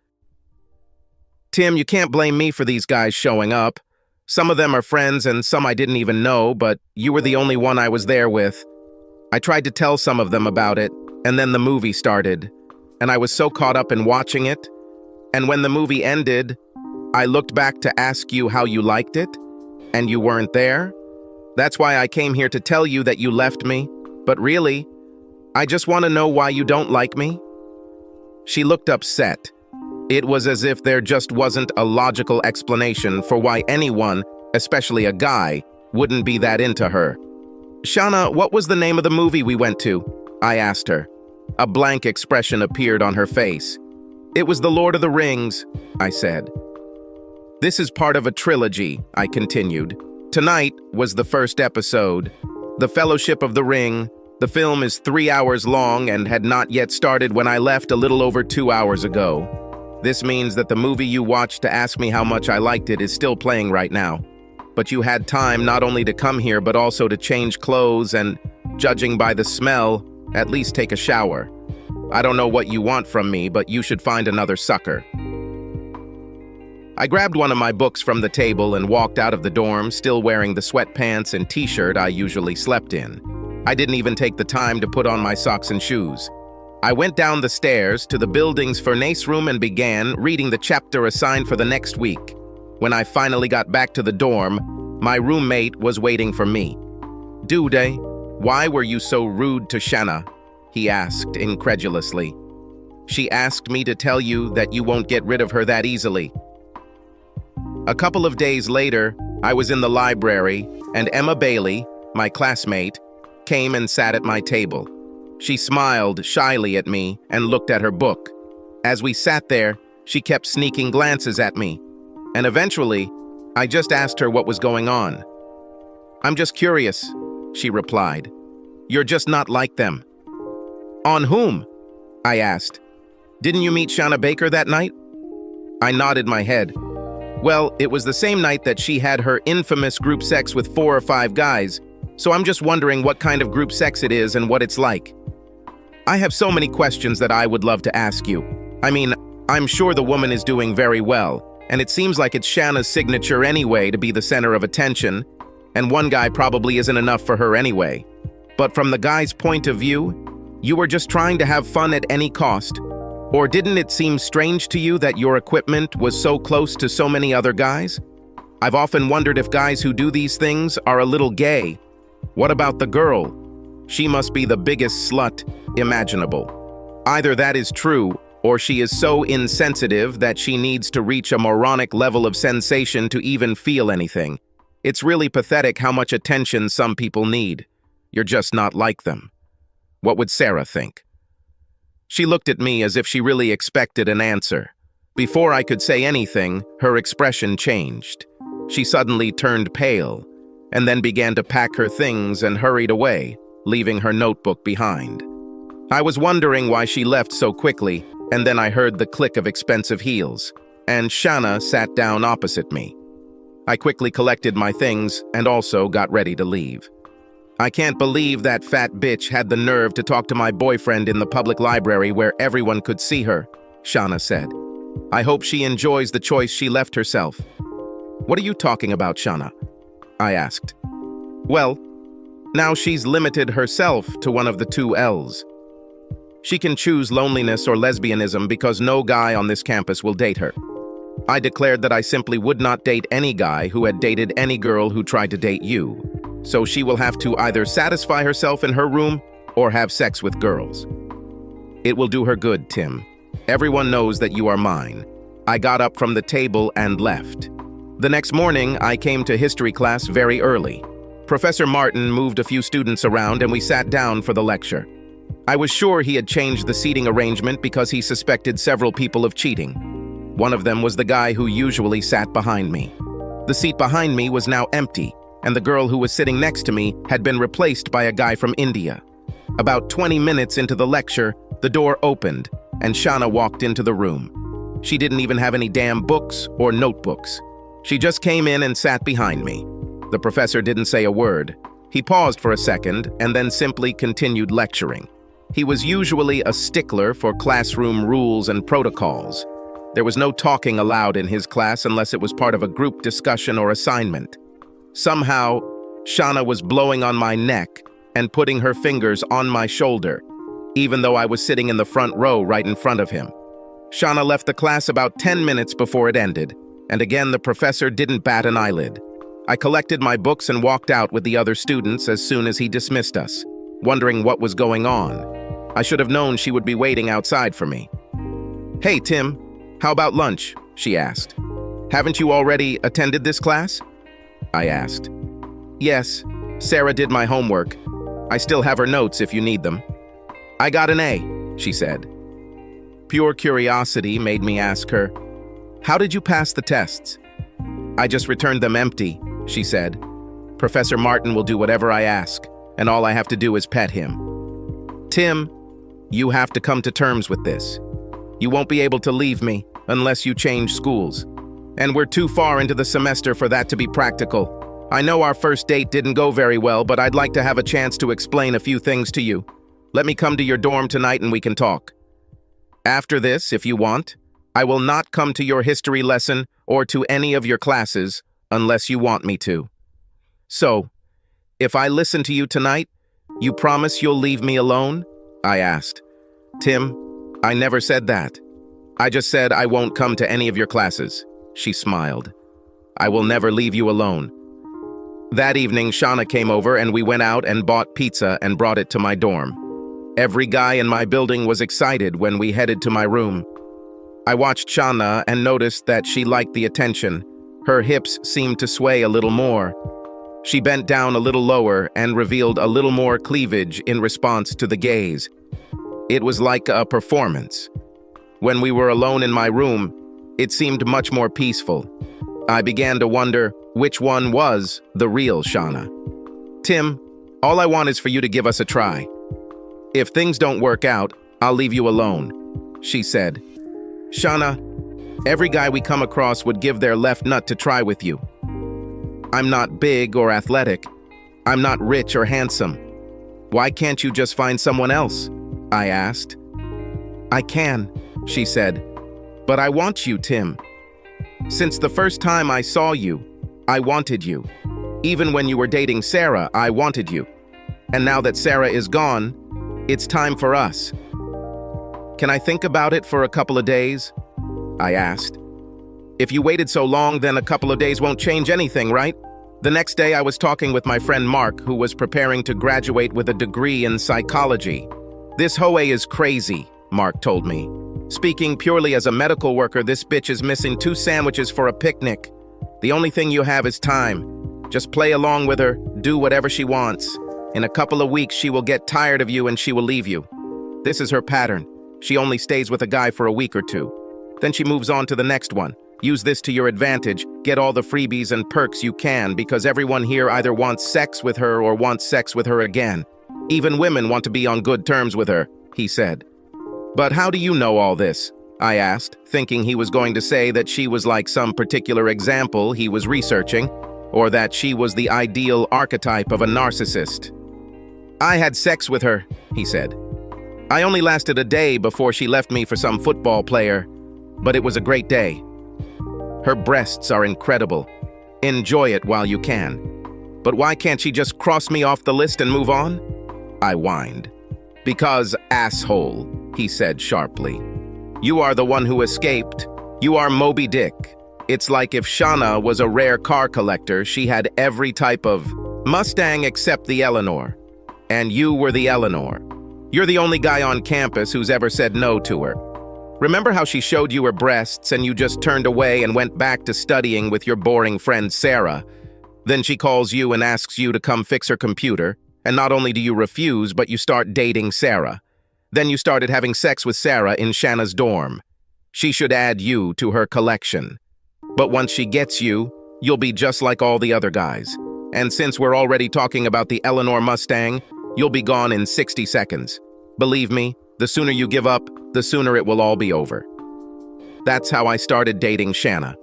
"Tim, you can't blame me for these guys showing up. Some of them are friends and some I didn't even know, but you were the only one I was there with. I tried to tell some of them about it, and then the movie started, and I was so caught up in watching it. And when the movie ended, I looked back to ask you how you liked it, and you weren't there. That's why I came here to tell you that you left me, but really, I just want to know why you don't like me." She looked upset. It was as if there just wasn't a logical explanation for why anyone, especially a guy, wouldn't be that into her. "Shanna, what was the name of the movie we went to?" I asked her. A blank expression appeared on her face. "It was The Lord of the Rings," I said. "This is part of a trilogy," I continued. "Tonight was the first episode, The Fellowship of the Ring. The film is 3 hours long and had not yet started when I left a little over 2 hours ago. This means that the movie you watched to ask me how much I liked it is still playing right now. But you had time not only to come here but also to change clothes and, judging by the smell, at least take a shower. I don't know what you want from me, but you should find another sucker." I grabbed one of my books from the table and walked out of the dorm, still wearing the sweatpants and t-shirt I usually slept in. I didn't even take the time to put on my socks and shoes. I went down the stairs to the building's furnace room and began reading the chapter assigned for the next week. When I finally got back to the dorm, my roommate was waiting for me. "Dude, why were you so rude to Shanna?" he asked incredulously. "She asked me to tell you that you won't get rid of her that easily." A couple of days later, I was in the library, and Emma Bailey, my classmate, came and sat at my table. She smiled shyly at me and looked at her book. As we sat there, she kept sneaking glances at me, and eventually, I just asked her what was going on. "I'm just curious," she replied. "You're just not like them. On whom? I asked. Didn't you meet Shauna Baker that night? I nodded my head. Well, it was the same night that she had her infamous group sex with 4 or 5 guys, so I'm just wondering what kind of group sex it is and what it's like. I have so many questions that I would love to ask you. I mean, I'm sure the woman is doing very well, and it seems like it's Shauna's signature anyway to be the center of attention, and one guy probably isn't enough for her anyway. But from the guy's point of view, you were just trying to have fun at any cost. Or didn't it seem strange to you that your equipment was so close to so many other guys? I've often wondered if guys who do these things are a little gay. What about the girl? She must be the biggest slut imaginable. Either that is true, or she is so insensitive that she needs to reach a moronic level of sensation to even feel anything. It's really pathetic how much attention some people need. You're just not like them. What would Sarah think? She looked at me as if she really expected an answer. Before I could say anything, her expression changed. She suddenly turned pale, and then began to pack her things and hurried away, leaving her notebook behind. I was wondering why she left so quickly, and then I heard the click of expensive heels, and Shauna sat down opposite me. I quickly collected my things and also got ready to leave. I can't believe that fat bitch had the nerve to talk to my boyfriend in the public library where everyone could see her, Shauna said. I hope she enjoys the choice she left herself. What are you talking about, Shauna? I asked. Well, now she's limited herself to one of the 2 L's. She can choose loneliness or lesbianism because no guy on this campus will date her. I declared that I simply would not date any guy who had dated any girl who tried to date you. So she will have to either satisfy herself in her room or have sex with girls. It will do her good, Tim. Everyone knows that you are mine. I got up from the table and left. The next morning, I came to history class very early. Professor Martin moved a few students around and we sat down for the lecture. I was sure he had changed the seating arrangement because he suspected several people of cheating. One of them was the guy who usually sat behind me. The seat behind me was now empty, and the girl who was sitting next to me had been replaced by a guy from India. About 20 minutes into the lecture, the door opened, and Shauna walked into the room. She didn't even have any damn books or notebooks. She just came in and sat behind me. The professor didn't say a word. He paused for a second and then simply continued lecturing. He was usually a stickler for classroom rules and protocols. There was no talking allowed in his class unless it was part of a group discussion or assignment. Somehow, Shauna was blowing on my neck and putting her fingers on my shoulder, even though I was sitting in the front row right in front of him. Shauna left the class about 10 minutes before it ended, and again the professor didn't bat an eyelid. I collected my books and walked out with the other students as soon as he dismissed us, wondering what was going on. I should have known she would be waiting outside for me. "Hey, Tim, how about lunch?" she asked. "Haven't you already attended this class?" I asked. "Yes, Sarah did my homework. I still have her notes if you need them." "I got an A," she said. Pure curiosity made me ask her, "How did you pass the tests?" "I just returned them empty," she said. "Professor Martin will do whatever I ask, and all I have to do is pet him." "Tim, you have to come to terms with this. You won't be able to leave me unless you change schools. And we're too far into the semester for that to be practical. I know our first date didn't go very well, but I'd like to have a chance to explain a few things to you. Let me come to your dorm tonight and we can talk. After this, if you want, I will not come to your history lesson or to any of your classes unless you want me to. So, if I listen to you tonight, you promise you'll leave me alone?" I asked. "Tim, I never said that. I just said I won't come to any of your classes." She smiled. "I will never leave you alone." That evening, Shauna came over and we went out and bought pizza and brought it to my dorm. Every guy in my building was excited when we headed to my room. I watched Shauna and noticed that she liked the attention. Her hips seemed to sway a little more. She bent down a little lower and revealed a little more cleavage in response to the gaze. It was like a performance. When we were alone in my room, it seemed much more peaceful. I began to wonder which one was the real Shauna. "Tim, all I want is for you to give us a try." If things don't work out, I'll leave you alone, she said. Shana, every guy we come across would give their left nut to try with you. I'm not big or athletic. I'm not rich or handsome. Why can't you just find someone else? I asked. I can, she said. But I want you, Tim. Since the first time I saw you, I wanted you. Even when you were dating Sarah, I wanted you. And now that Sarah is gone, it's time for us. Can I think about it for a couple of days? I asked. If you waited so long, then a couple of days won't change anything, right? The next day I was talking with my friend Mark, who was preparing to graduate with a degree in psychology. This hoe is crazy, Mark told me. Speaking purely as a medical worker, this bitch is missing 2 sandwiches for a picnic. The only thing you have is time. Just play along with her, do whatever she wants. In a couple of weeks, she will get tired of you and she will leave you. This is her pattern. She only stays with a guy for a week or 2. Then she moves on to the next one. Use this to your advantage. Get all the freebies and perks you can, because everyone here either wants sex with her or wants sex with her again. Even women want to be on good terms with her, he said. But how do you know all this? I asked, thinking he was going to say that she was like some particular example he was researching, or that she was the ideal archetype of a narcissist. I had sex with her, he said. I only lasted a day before she left me for some football player, but it was a great day. Her breasts are incredible. Enjoy it while you can. But why can't she just cross me off the list and move on? I whined. Because, asshole, he said sharply. You are the one who escaped. You are Moby Dick. It's like if Shana was a rare car collector, she had every type of Mustang except the Eleanor. And you were the Eleanor. You're the only guy on campus who's ever said no to her. Remember how she showed you her breasts and you just turned away and went back to studying with your boring friend Sarah? Then she calls you and asks you to come fix her computer, and not only do you refuse, but you start dating Sarah. Then you started having sex with Sarah in Shanna's dorm. She should add you to her collection. But once she gets you, you'll be just like all the other guys. And since we're already talking about the Eleanor Mustang, you'll be gone in 60 seconds. Believe me, the sooner you give up, the sooner it will all be over. That's how I started dating Shanna.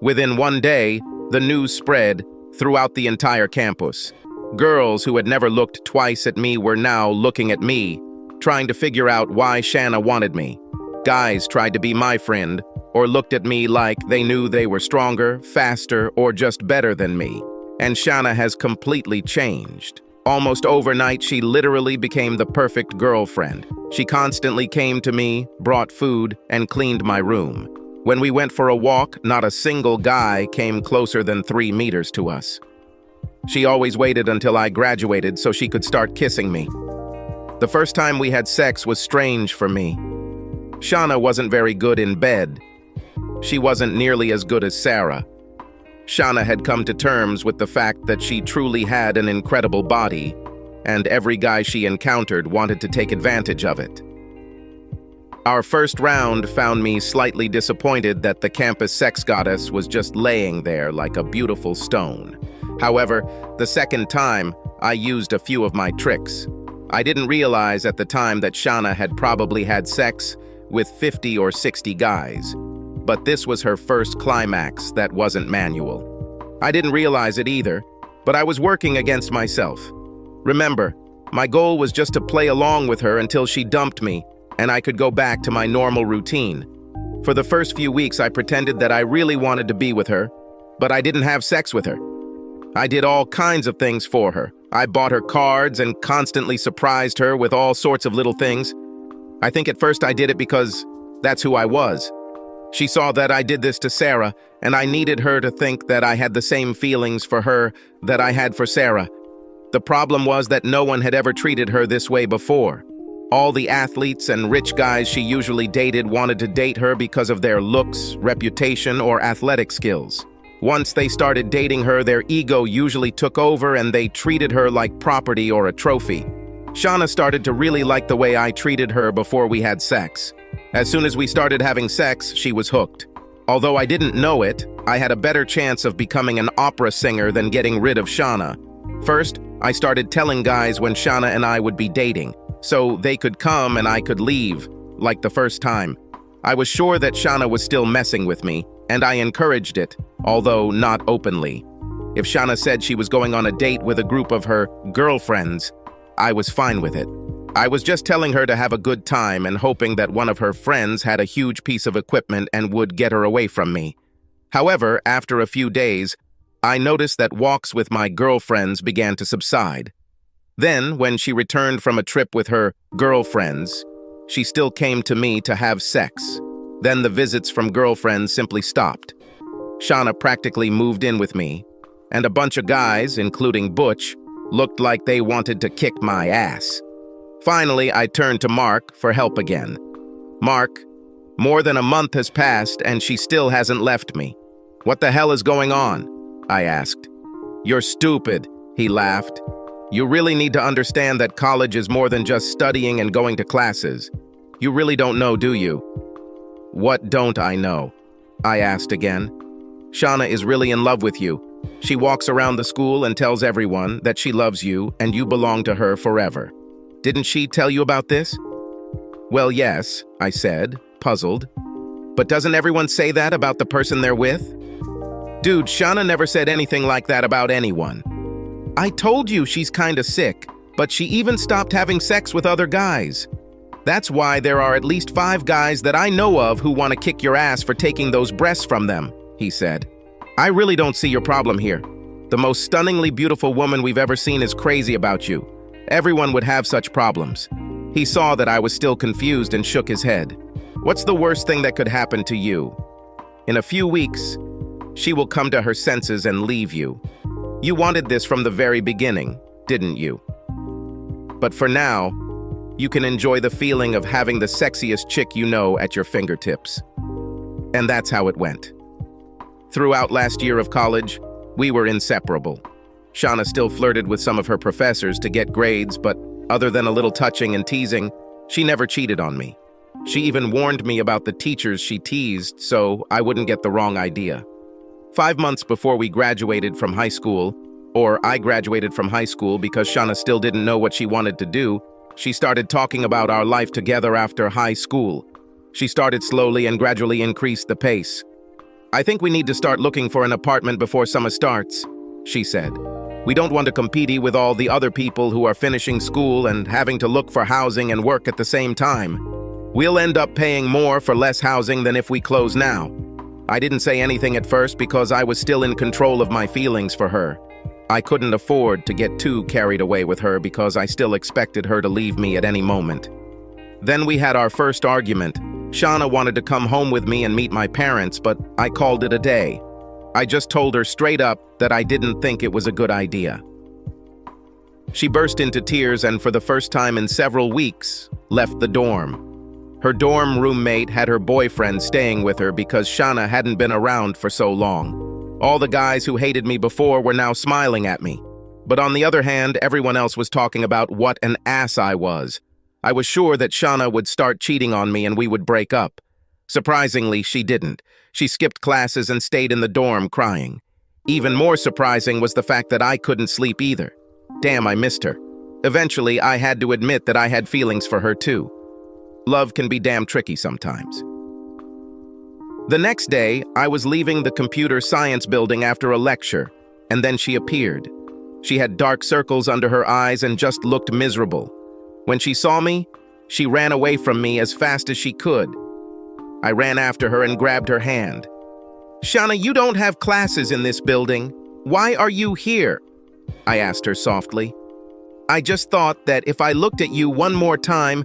Within one day, the news spread throughout the entire campus. Girls who had never looked twice at me were now looking at me, trying to figure out why Shanna wanted me. Guys tried to be my friend, or looked at me like they knew they were stronger, faster, or just better than me. And Shanna has completely changed. Almost overnight, she literally became the perfect girlfriend. She constantly came to me, brought food, and cleaned my room. When we went for a walk, not a single guy came closer than 3 meters to us. She always waited until I graduated so she could start kissing me. The first time we had sex was strange for me. Shana wasn't very good in bed. She wasn't nearly as good as Sarah. Shana had come to terms with the fact that she truly had an incredible body, and every guy she encountered wanted to take advantage of it. Our first round found me slightly disappointed that the campus sex goddess was just laying there like a beautiful stone. However, the second time, I used a few of my tricks. I didn't realize at the time that Shana had probably had sex with 50 or 60 guys. But this was her first climax that wasn't manual. I didn't realize it either, but I was working against myself. Remember, my goal was just to play along with her until she dumped me, and I could go back to my normal routine. For the first few weeks, I pretended that I really wanted to be with her, but I didn't have sex with her. I did all kinds of things for her. I bought her cards and constantly surprised her with all sorts of little things. I think at first I did it because that's who I was. She saw that I did this to Sarah, and I needed her to think that I had the same feelings for her that I had for Sarah. The problem was that no one had ever treated her this way before. All the athletes and rich guys she usually dated wanted to date her because of their looks, reputation, or athletic skills. Once they started dating her, their ego usually took over and they treated her like property or a trophy. Shana started to really like the way I treated her before we had sex. As soon as we started having sex, she was hooked. Although I didn't know it, I had a better chance of becoming an opera singer than getting rid of Shana. First, I started telling guys when Shana and I would be dating. so they could come and I could leave, like the first time. I was sure that Shauna was still messing with me, and I encouraged it, although not openly. If Shauna said she was going on a date with a group of her girlfriends, I was fine with it. I was just telling her to have a good time and hoping that one of her friends had a huge piece of equipment and would get her away from me. However, after a few days, I noticed that walks with my girlfriends began to subside. Then, when she returned from a trip with her girlfriends, she still came to me to have sex. Then the visits from girlfriends simply stopped. Shauna practically moved in with me, and a bunch of guys, including Butch, looked like they wanted to kick my ass. Finally, I turned to Mark for help again. Mark, more than a month has passed and she still hasn't left me. What the hell is going on? I asked. You're stupid, he laughed. You really need to understand that college is more than just studying and going to classes. You really don't know, do you? What don't I know? I asked again. Shauna is really in love with you. She walks around the school and tells everyone that she loves you and you belong to her forever. Didn't she tell you about this? Well, yes, I said, puzzled. But doesn't everyone say that about the person they're with? Dude, Shauna never said anything like that about anyone. I told you she's kinda sick, but she even stopped having sex with other guys. That's why there are at least 5 guys that I know of who want to kick your ass for taking those breasts from them, he said. I really don't see your problem here. The most stunningly beautiful woman we've ever seen is crazy about you. Everyone would have such problems. He saw that I was still confused and shook his head. What's the worst thing that could happen to you? In a few weeks, she will come to her senses and leave you. You wanted this from the very beginning, didn't you? But for now, you can enjoy the feeling of having the sexiest chick you know at your fingertips. And that's how it went. Throughout last year of college, we were inseparable. Shauna still flirted with some of her professors to get grades, but other than a little touching and teasing, she never cheated on me. She even warned me about the teachers she teased so I wouldn't get the wrong idea. 5 months before we graduated from high school, or I graduated from high school because Shauna still didn't know what she wanted to do, she started talking about our life together after high school. She started slowly and gradually increased the pace. I think we need to start looking for an apartment before summer starts, she said. We don't want to compete with all the other people who are finishing school and having to look for housing and work at the same time. We'll end up paying more for less housing than if we close now. I didn't say anything at first because I was still in control of my feelings for her. I couldn't afford to get too carried away with her because I still expected her to leave me at any moment. Then we had our first argument. Shauna wanted to come home with me and meet my parents, but I called it a day. I just told her straight up that I didn't think it was a good idea. She burst into tears and for the first time in several weeks, left the dorm. Her dorm roommate had her boyfriend staying with her because Shauna hadn't been around for so long. All the guys who hated me before were now smiling at me. But on the other hand, everyone else was talking about what an ass I was. I was sure that Shauna would start cheating on me and we would break up. Surprisingly, she didn't. She skipped classes and stayed in the dorm crying. Even more surprising was the fact that I couldn't sleep either. Damn, I missed her. Eventually, I had to admit that I had feelings for her too. Love can be damn tricky sometimes. The next day, I was leaving the computer science building after a lecture, and then she appeared. She had dark circles under her eyes and just looked miserable. When she saw me, she ran away from me as fast as she could. I ran after her and grabbed her hand. Shauna, you don't have classes in this building. Why are you here? I asked her softly. I just thought that if I looked at you one more time,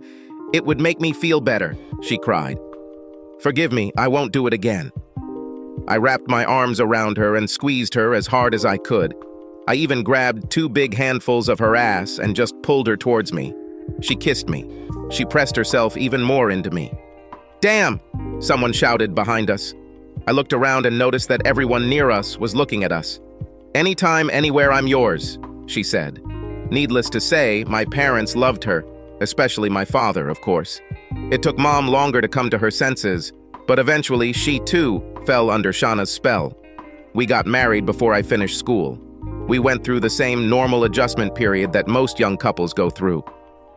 it would make me feel better, she cried. Forgive me, I won't do it again. I wrapped my arms around her and squeezed her as hard as I could. I even grabbed 2 big handfuls of her ass and just pulled her towards me. She kissed me. She pressed herself even more into me. Damn! Someone shouted behind us. I looked around and noticed that everyone near us was looking at us. Anytime, anywhere, I'm yours, she said. Needless to say, my parents loved her, especially my father, of course. It took Mom longer to come to her senses, but eventually she too fell under Shauna's spell. We got married before I finished school. We went through the same normal adjustment period that most young couples go through.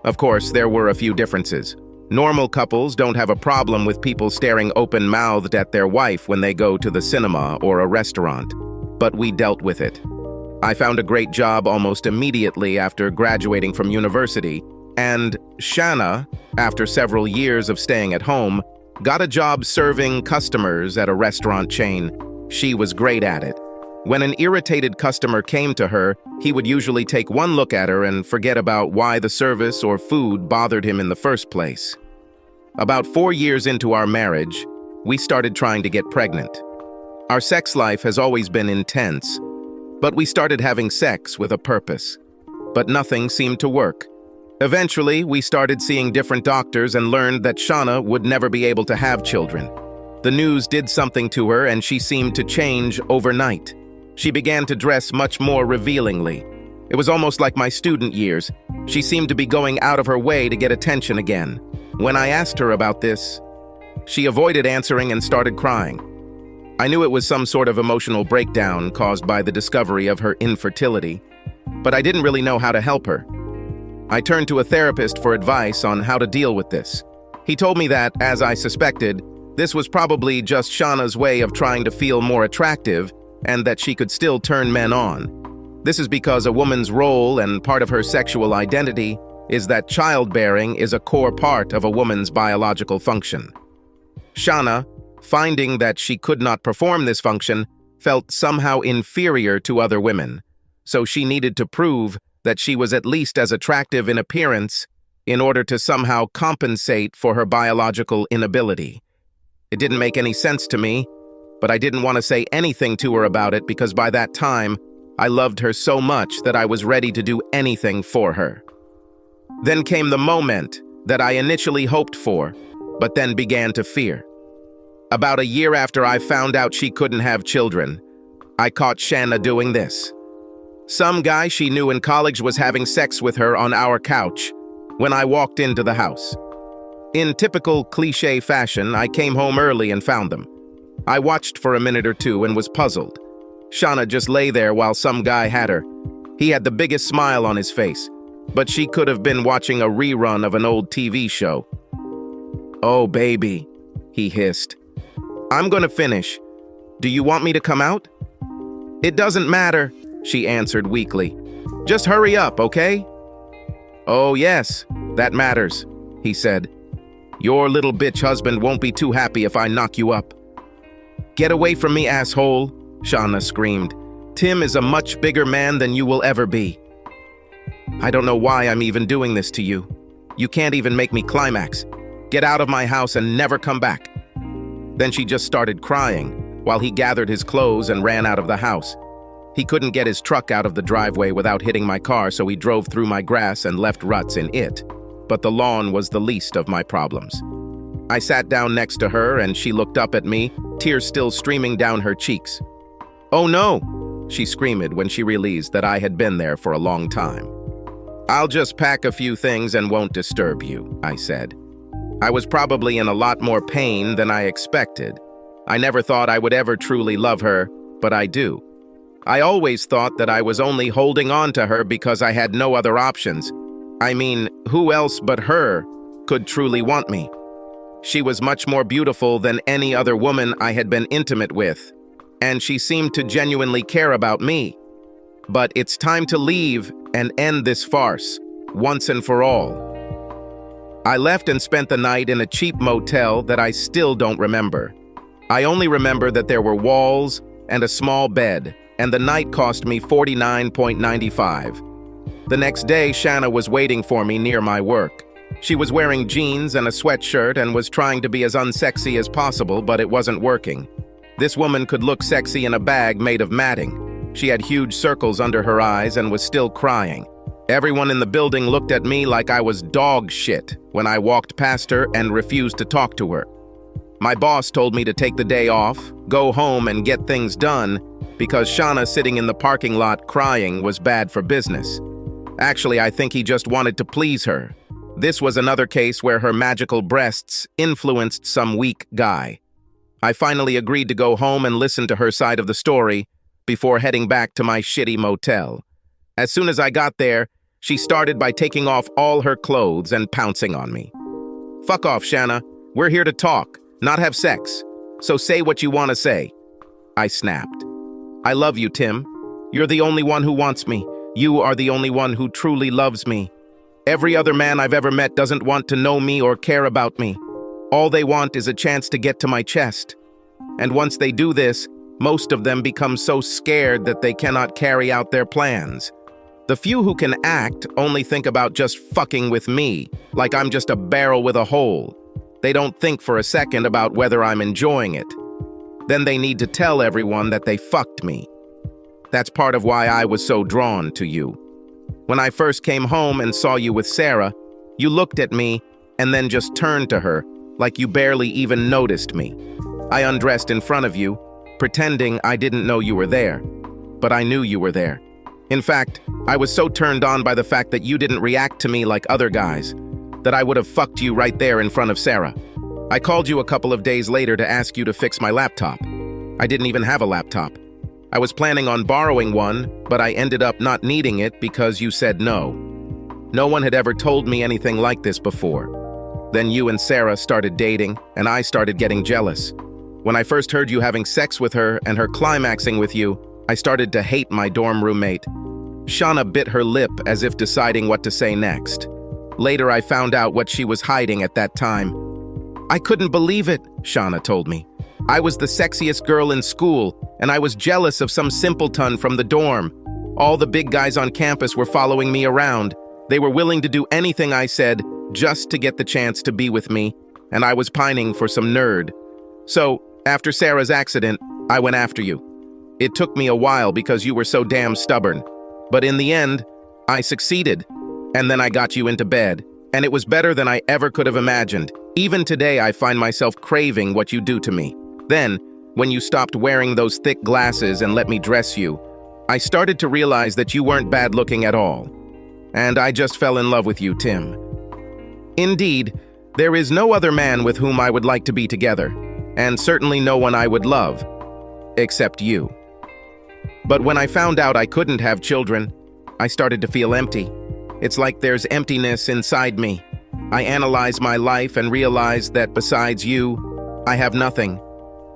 Of course, there were a few differences. Normal couples don't have a problem with people staring open-mouthed at their wife when they go to the cinema or a restaurant, but we dealt with it. I found a great job almost immediately after graduating from university, and Shanna, after several years of staying at home, got a job serving customers at a restaurant chain. She was great at it. When an irritated customer came to her, he would usually take one look at her and forget about why the service or food bothered him in the first place. About 4 years into our marriage, we started trying to get pregnant. Our sex life has always been intense, but we started having sex with a purpose. But nothing seemed to work. Eventually, we started seeing different doctors and learned that Shauna would never be able to have children. The news did something to her and she seemed to change overnight. She began to dress much more revealingly. It was almost like my student years. She seemed to be going out of her way to get attention again. When I asked her about this, she avoided answering and started crying. I knew it was some sort of emotional breakdown caused by the discovery of her infertility, but I didn't really know how to help her. I turned to a therapist for advice on how to deal with this. He told me that, as I suspected, this was probably just Shauna's way of trying to feel more attractive and that she could still turn men on. This is because a woman's role and part of her sexual identity is that childbearing is a core part of a woman's biological function. Shauna, finding that she could not perform this function, felt somehow inferior to other women, so she needed to prove that she was at least as attractive in appearance in order to somehow compensate for her biological inability. It didn't make any sense to me, but I didn't want to say anything to her about it because by that time, I loved her so much that I was ready to do anything for her. Then came the moment that I initially hoped for, but then began to fear. About a year after I found out she couldn't have children, I caught Shanna doing this. Some guy she knew in college was having sex with her on our couch when I walked into the house. In typical cliché fashion, I came home early and found them. I watched for a minute or two and was puzzled. Shauna just lay there while some guy had her. He had the biggest smile on his face, but she could have been watching a rerun of an old TV show. "Oh, baby," he hissed. "I'm gonna finish. Do you want me to come out?" "It doesn't matter," she answered weakly. "Just hurry up, okay?" "Oh, yes, that matters," he said. "Your little bitch husband won't be too happy if I knock you up." "Get away from me, asshole," Shauna screamed. "Tim is a much bigger man than you will ever be." "I don't know why I'm even doing this to you. You can't even make me climax. Get out of my house and never come back." Then she just started crying while he gathered his clothes and ran out of the house. He couldn't get his truck out of the driveway without hitting my car, so he drove through my grass and left ruts in it. But the lawn was the least of my problems. I sat down next to her and she looked up at me, tears still streaming down her cheeks. "Oh no," she screamed when she realized that I had been there for a long time. "I'll just pack a few things and won't disturb you," I said. I was probably in a lot more pain than I expected. I never thought I would ever truly love her, but I do. I always thought that I was only holding on to her because I had no other options. I mean, who else but her could truly want me? She was much more beautiful than any other woman I had been intimate with, and she seemed to genuinely care about me. But it's time to leave and end this farce, once and for all. I left and spent the night in a cheap motel that I still don't remember. I only remember that there were walls and a small bed, and the night cost me $49.95. The next day, Shanna was waiting for me near my work. She was wearing jeans and a sweatshirt and was trying to be as unsexy as possible, but it wasn't working. This woman could look sexy in a bag made of matting. She had huge circles under her eyes and was still crying. Everyone in the building looked at me like I was dog shit when I walked past her and refused to talk to her. My boss told me to take the day off, go home and get things done because Shauna sitting in the parking lot crying was bad for business. Actually, I think he just wanted to please her. This was another case where her magical breasts influenced some weak guy. I finally agreed to go home and listen to her side of the story before heading back to my shitty motel. As soon as I got there, She started by taking off all her clothes and pouncing on me. "Fuck off, Shanna. We're here to talk, not have sex. So say what you want to say." I snapped. "I love you, Tim. You're the only one who wants me. You are the only one who truly loves me. Every other man I've ever met doesn't want to know me or care about me. All they want is a chance to get to my chest. And once they do this, most of them become so scared that they cannot carry out their plans. The few who can act only think about just fucking with me, like I'm just a barrel with a hole. They don't think for a second about whether I'm enjoying it. Then they need to tell everyone that they fucked me. That's part of why I was so drawn to you. When I first came home and saw you with Sarah, you looked at me and then just turned to her, like you barely even noticed me. I undressed in front of you, pretending I didn't know you were there. But I knew you were there. In fact, I was so turned on by the fact that you didn't react to me like other guys, that I would have fucked you right there in front of Sarah. I called you a couple of days later to ask you to fix my laptop. I didn't even have a laptop. I was planning on borrowing one, but I ended up not needing it because you said no. No one had ever told me anything like this before. Then you and Sarah started dating, and I started getting jealous. When I first heard you having sex with her and her climaxing with you, I started to hate my dorm roommate. Shauna bit her lip as if deciding what to say next. Later, I found out what she was hiding at that time. "I couldn't believe it," Shauna told me. "I was the sexiest girl in school, and I was jealous of some simpleton from the dorm. All the big guys on campus were following me around. They were willing to do anything I said just to get the chance to be with me, and I was pining for some nerd. So, after Sarah's accident, I went after you. It took me a while because you were so damn stubborn. But in the end, I succeeded. And then I got you into bed. And it was better than I ever could have imagined. Even today, I find myself craving what you do to me. Then, when you stopped wearing those thick glasses and let me dress you, I started to realize that you weren't bad looking at all. And I just fell in love with you, Tim. Indeed, there is no other man with whom I would like to be together, and certainly no one I would love, except you. But when I found out I couldn't have children, I started to feel empty. It's like there's emptiness inside me. I analyzed my life and realized that besides you, I have nothing.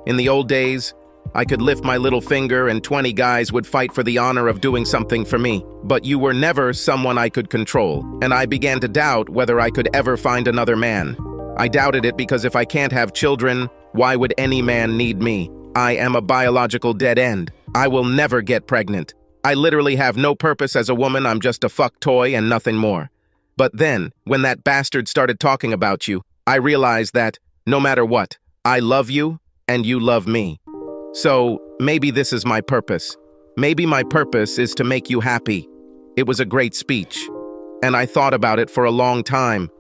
In the old days, I could lift my little finger and 20 guys would fight for the honor of doing something for me. But you were never someone I could control, and I began to doubt whether I could ever find another man. I doubted it because if I can't have children, why would any man need me? I am a biological dead end. I will never get pregnant. I literally have no purpose as a woman. I'm just a fuck toy and nothing more. But then, when that bastard started talking about you, I realized that, no matter what, I love you and you love me. So, maybe this is my purpose. Maybe my purpose is to make you happy. It was a great speech, and I thought about it for a long time.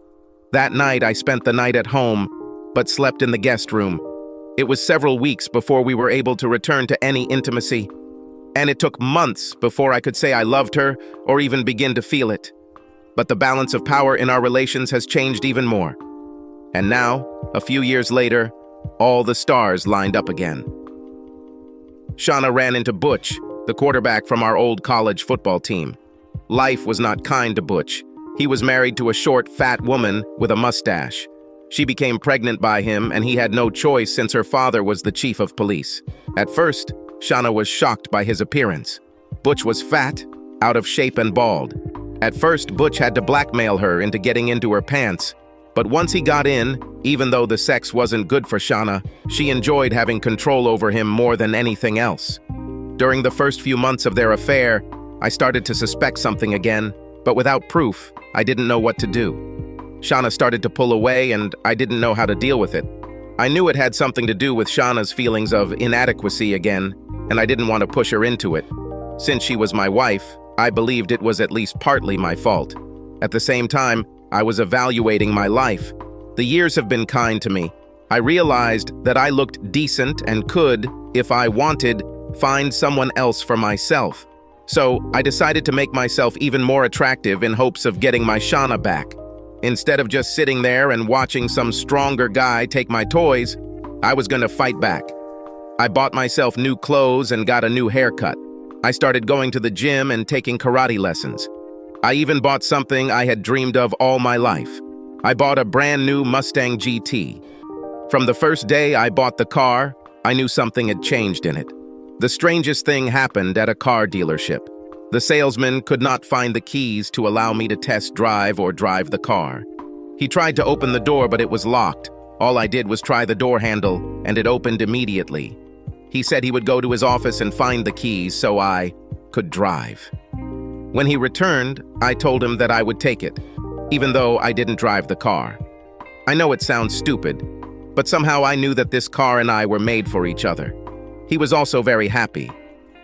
That night, I spent the night at home, but slept in the guest room. It was several weeks before we were able to return to any intimacy, and it took months before I could say I loved her or even begin to feel it. But the balance of power in our relations has changed even more. And now, a few years later, all the stars lined up again. Shauna ran into Butch, the quarterback from our old college football team. Life was not kind to Butch. He was married to a short, fat woman with a mustache. She became pregnant by him, and he had no choice since her father was the chief of police. At first, Shauna was shocked by his appearance. Butch was fat, out of shape and bald. At first, Butch had to blackmail her into getting into her pants. But once he got in, even though the sex wasn't good for Shauna, she enjoyed having control over him more than anything else. During the first few months of their affair, I started to suspect something again, but without proof, I didn't know what to do. Shauna started to pull away, and I didn't know how to deal with it. I knew it had something to do with Shauna's feelings of inadequacy again, and I didn't want to push her into it. Since she was my wife, I believed it was at least partly my fault. At the same time, I was evaluating my life. The years have been kind to me. I realized that I looked decent and could, if I wanted, find someone else for myself. So I decided to make myself even more attractive in hopes of getting my Shauna back. Instead of just sitting there and watching some stronger guy take my toys, I was gonna fight back. I bought myself new clothes and got a new haircut. I started going to the gym and taking karate lessons. I even bought something I had dreamed of all my life. I bought a brand new Mustang GT. From the first day I bought the car, I knew something had changed in it. The strangest thing happened at a car dealership. The salesman could not find the keys to allow me to test drive or drive the car. He tried to open the door, but it was locked. All I did was try the door handle, and it opened immediately. He said he would go to his office and find the keys so I could drive. When he returned, I told him that I would take it, even though I didn't drive the car. I know it sounds stupid, but somehow I knew that this car and I were made for each other. He was also very happy.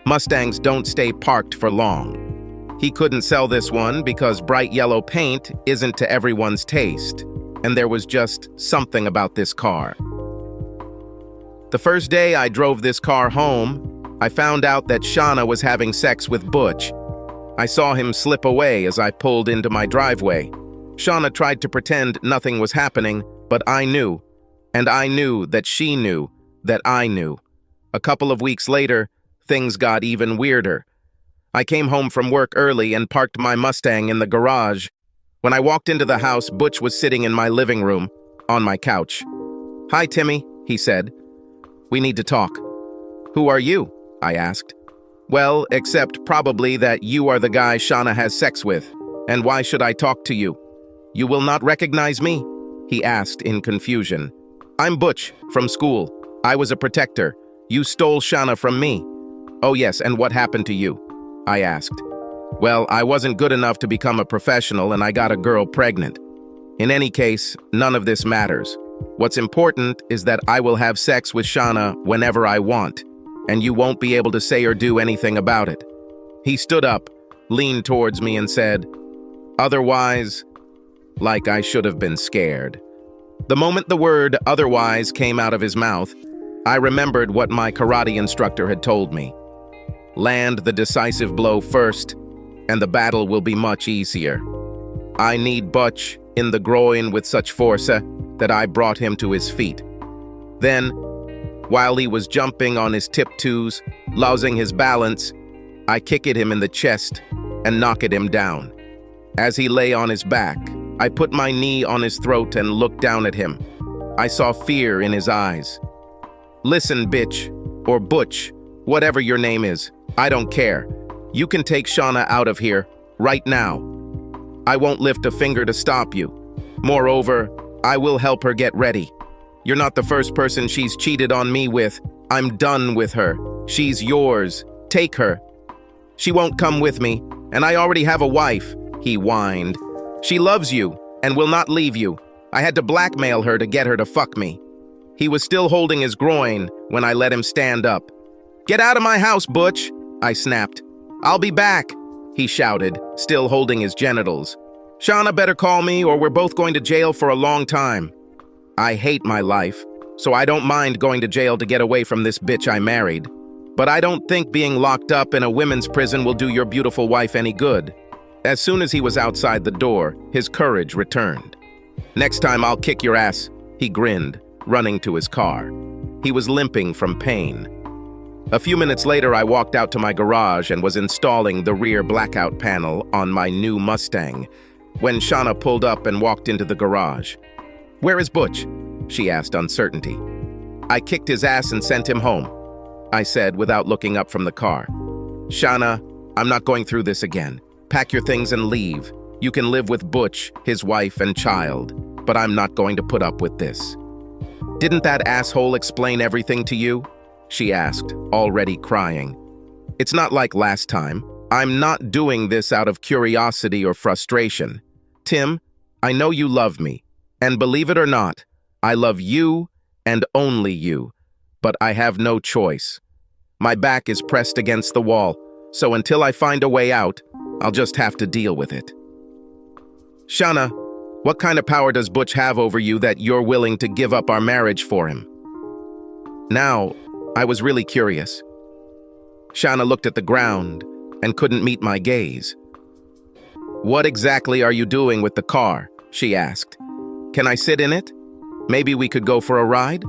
Mustangs don't stay parked for long. He couldn't sell this one because bright yellow paint isn't to everyone's taste, and there was just something about this car. The first day I drove this car home, I found out that Shauna was having sex with Butch. I saw him slip away as I pulled into my driveway. Shauna tried to pretend nothing was happening, but I knew, and I knew that she knew that I knew. A couple of weeks later, things got even weirder. I came home from work early and parked my Mustang in the garage. When I walked into the house, Butch was sitting in my living room, on my couch. "Hi, Timmy," he said. "We need to talk." "Who are you?" I asked. "Well, except probably that you are the guy Shauna has sex with. And why should I talk to you? You will not recognize me?" he asked in confusion. "I'm Butch, from school. I was a protector. You stole Shauna from me." "Oh yes, and what happened to you?" I asked. "Well, I wasn't good enough to become a professional and I got a girl pregnant. In any case, none of this matters. What's important is that I will have sex with Shauna whenever I want, and you won't be able to say or do anything about it." He stood up, leaned towards me and said, "Otherwise," like I should have been scared. The moment the word "otherwise" came out of his mouth, I remembered what my karate instructor had told me. Land the decisive blow first, and the battle will be much easier. I kneed Butch in the groin with such force that I brought him to his feet. Then, while he was jumping on his tiptoes, losing his balance, I kicked him in the chest and knocked him down. As he lay on his back, I put my knee on his throat and looked down at him. I saw fear in his eyes. "Listen, bitch, or Butch, whatever your name is, I don't care. You can take Shauna out of here, right now. I won't lift a finger to stop you. Moreover, I will help her get ready. You're not the first person she's cheated on me with. I'm done with her. She's yours. Take her." "She won't come with me, and I already have a wife," he whined. "She loves you and will not leave you. I had to blackmail her to get her to fuck me." He was still holding his groin when I let him stand up. "Get out of my house, Butch," I snapped. "I'll be back," he shouted, still holding his genitals. "Shauna better call me or we're both going to jail for a long time." I hate my life, so I don't mind going to jail to get away from this bitch I married. But I don't think being locked up in a women's prison will do your beautiful wife any good. As soon as he was outside the door, his courage returned. "Next time I'll kick your ass," he grinned, running to his car. He was limping from pain. A few minutes later, I walked out to my garage and was installing the rear blackout panel on my new Mustang when Shauna pulled up and walked into the garage. "Where is Butch?" she asked, uncertainty. "I kicked his ass and sent him home," I said without looking up from the car. "Shauna, I'm not going through this again. Pack your things and leave. You can live with Butch, his wife and child, but I'm not going to put up with this." "Didn't that asshole explain everything to you?" she asked, already crying. "It's not like last time. I'm not doing this out of curiosity or frustration. Tim, I know you love me, and believe it or not, I love you and only you, but I have no choice. My back is pressed against the wall, so until I find a way out, I'll just have to deal with it." "Shauna, what kind of power does Butch have over you that you're willing to give up our marriage for him?" Now, I was really curious. Shauna looked at the ground and couldn't meet my gaze. "What exactly are you doing with the car?" she asked. "Can I sit in it? Maybe we could go for a ride?"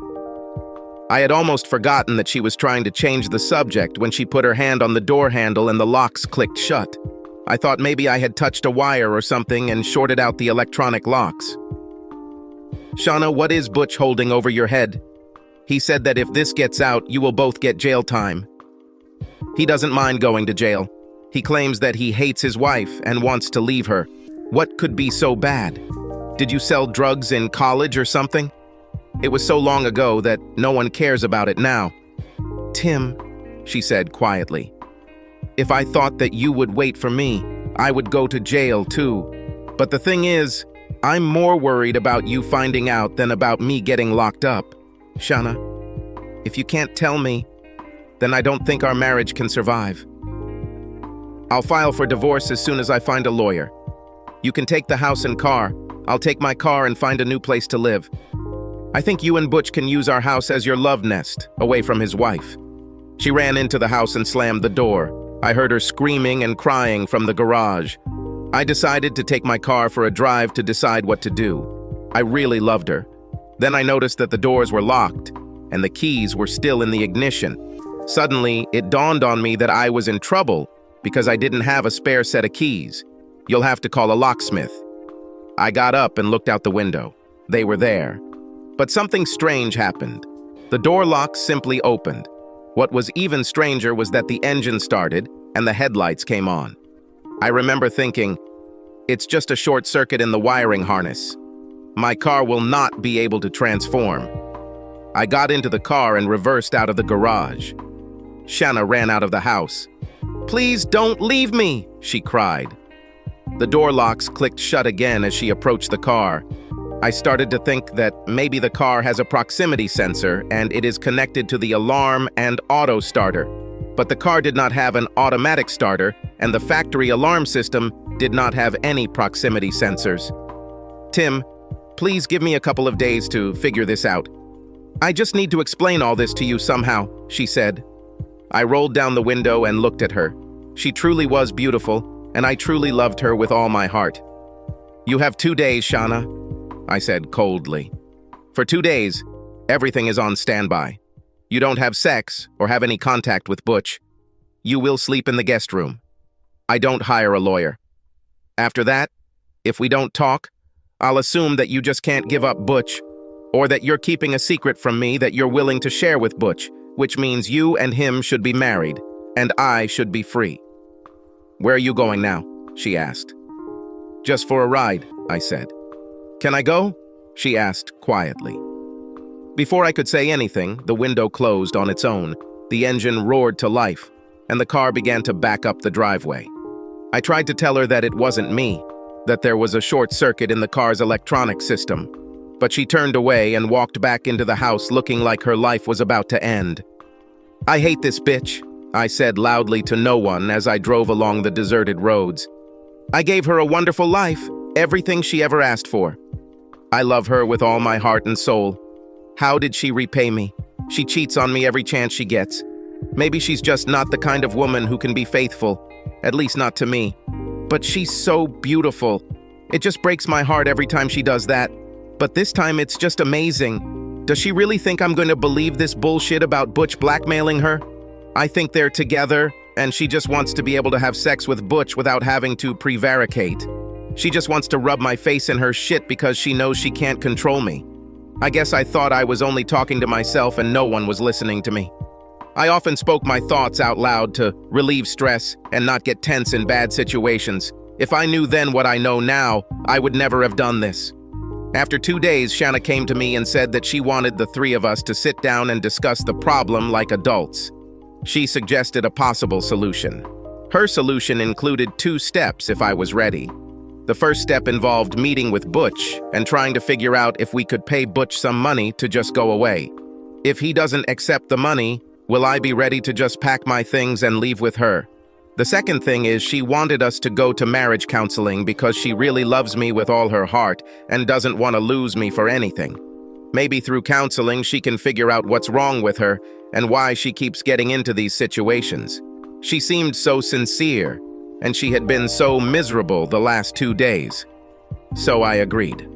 I had almost forgotten that she was trying to change the subject when she put her hand on the door handle and the locks clicked shut. I thought maybe I had touched a wire or something and shorted out the electronic locks. Shauna, what is Butch holding over your head? He said that if this gets out, you will both get jail time. He doesn't mind going to jail. He claims that he hates his wife and wants to leave her. What could be so bad? Did you sell drugs in college or something? It was so long ago that no one cares about it now. Tim, she said quietly, if I thought that you would wait for me, I would go to jail too. But the thing is, I'm more worried about you finding out than about me getting locked up. Shauna, if you can't tell me, then I don't think our marriage can survive. I'll file for divorce as soon as I find a lawyer. You can take the house and car. I'll take my car and find a new place to live. I think you and Butch can use our house as your love nest, away from his wife. She ran into the house and slammed the door. I heard her screaming and crying from the garage. I decided to take my car for a drive to decide what to do. I really loved her. Then I noticed that the doors were locked, and the keys were still in the ignition. Suddenly, it dawned on me that I was in trouble because I didn't have a spare set of keys. You'll have to call a locksmith. I got up and looked out the window. They were there. But something strange happened. The door locks simply opened. What was even stranger was that the engine started and the headlights came on. I remember thinking, it's just a short circuit in the wiring harness. My car will not be able to transform. I got into the car and reversed out of the garage. Shanna ran out of the house. Please don't leave me, she cried. The door locks clicked shut again as she approached the car. I started to think that maybe the car has a proximity sensor and it is connected to the alarm and auto starter. But the car did not have an automatic starter, and the factory alarm system did not have any proximity sensors. Tim, please give me a couple of days to figure this out. I just need to explain all this to you somehow, she said. I rolled down the window and looked at her. She truly was beautiful, and I truly loved her with all my heart. You have 2 days, Shauna, I said coldly. For 2 days, everything is on standby. You don't have sex or have any contact with Butch. You will sleep in the guest room. I don't hire a lawyer. After that, if we don't talk, I'll assume that you just can't give up Butch, or that you're keeping a secret from me that you're willing to share with Butch, which means you and him should be married, and I should be free. Where are you going now? She asked. Just for a ride, I said. Can I go? She asked quietly. Before I could say anything, the window closed on its own, the engine roared to life, and the car began to back up the driveway. I tried to tell her that it wasn't me, that there was a short circuit in the car's electronic system, but she turned away and walked back into the house looking like her life was about to end. I hate this bitch, I said loudly to no one as I drove along the deserted roads. I gave her a wonderful life, everything she ever asked for. I love her with all my heart and soul. How did she repay me? She cheats on me every chance she gets. Maybe she's just not the kind of woman who can be faithful, at least not to me. But she's so beautiful. It just breaks my heart every time she does that. But this time it's just amazing. Does she really think I'm going to believe this bullshit about Butch blackmailing her? I think they're together, and she just wants to be able to have sex with Butch without having to prevaricate. She just wants to rub my face in her shit because she knows she can't control me. I guess I thought I was only talking to myself and no one was listening to me. I often spoke my thoughts out loud to relieve stress and not get tense in bad situations. If I knew then what I know now, I would never have done this. After 2 days, Shanna came to me and said that she wanted the three of us to sit down and discuss the problem like adults. She suggested a possible solution. Her solution included 2 steps if I was ready. The first step involved meeting with Butch and trying to figure out if we could pay Butch some money to just go away. If he doesn't accept the money, will I be ready to just pack my things and leave with her? The second thing is she wanted us to go to marriage counseling because she really loves me with all her heart and doesn't want to lose me for anything. Maybe through counseling she can figure out what's wrong with her and why she keeps getting into these situations. She seemed so sincere, and she had been so miserable the last 2 days. So I agreed.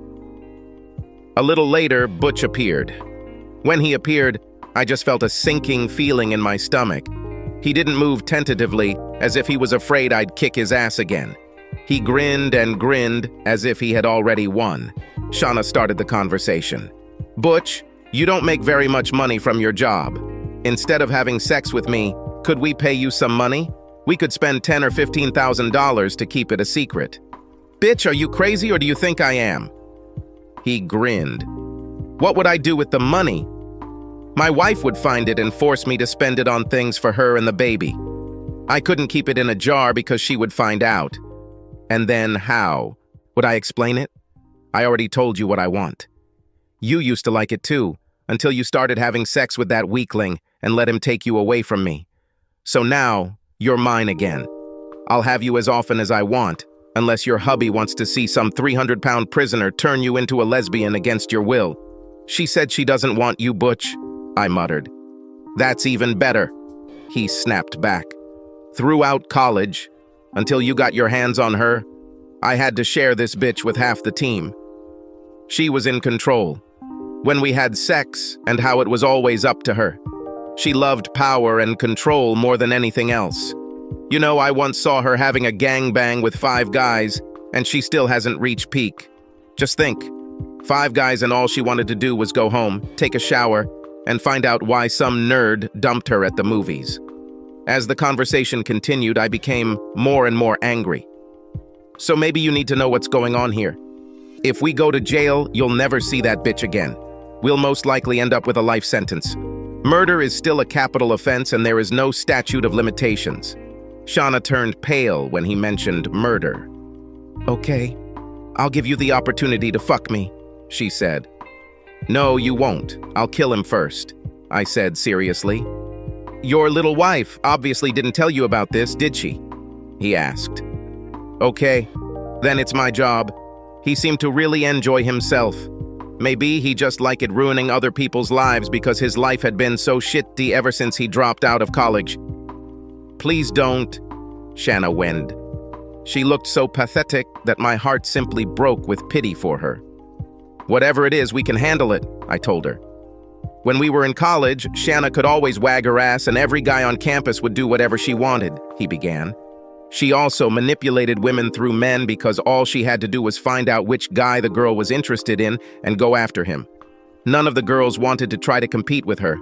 A little later, Butch appeared. When he appeared, I just felt a sinking feeling in my stomach. He didn't move tentatively, as if he was afraid I'd kick his ass again. He grinned and grinned, as if he had already won. Shauna started the conversation. "Butch, you don't make very much money from your job. Instead of having sex with me, could we pay you some money? We could spend $10,000 or $15,000 to keep it a secret." "Bitch, are you crazy or do you think I am?" He grinned. "What would I do with the money? My wife would find it and force me to spend it on things for her and the baby. I couldn't keep it in a jar because she would find out. And then how? Would I explain it? I already told you what I want. You used to like it too, until you started having sex with that weakling and let him take you away from me. So now, you're mine again. I'll have you as often as I want, unless your hubby wants to see some 300-pound prisoner turn you into a lesbian against your will." "She said she doesn't want you, Butch," I muttered. "That's even better," he snapped back. "Throughout college, until you got your hands on her, I had to share this bitch with half the team. She was in control. When we had sex, and how it was always up to her. She loved power and control more than anything else. You know, I once saw her having a gangbang with 5 guys, and she still hasn't reached peak. Just think, 5 guys and all she wanted to do was go home, take a shower, and find out why some nerd dumped her at the movies." As the conversation continued, I became more and more angry. "So maybe you need to know what's going on here. If we go to jail, you'll never see that bitch again. We'll most likely end up with a life sentence. Murder is still a capital offense and there is no statute of limitations." Shauna turned pale when he mentioned murder. "Okay, I'll give you the opportunity to fuck me," she said. "No, you won't. I'll kill him first," I said seriously. "Your little wife obviously didn't tell you about this, did she?" he asked. "Okay, then it's my job. He seemed to really enjoy himself. Maybe he just liked ruining other people's lives because his life had been so shitty ever since he dropped out of college." "Please don't," Shauna whined. She looked so pathetic that my heart simply broke with pity for her. "Whatever it is, we can handle it," I told her. "When we were in college, Shauna could always wag her ass and every guy on campus would do whatever she wanted," he began. "She also manipulated women through men because all she had to do was find out which guy the girl was interested in and go after him. None of the girls wanted to try to compete with her.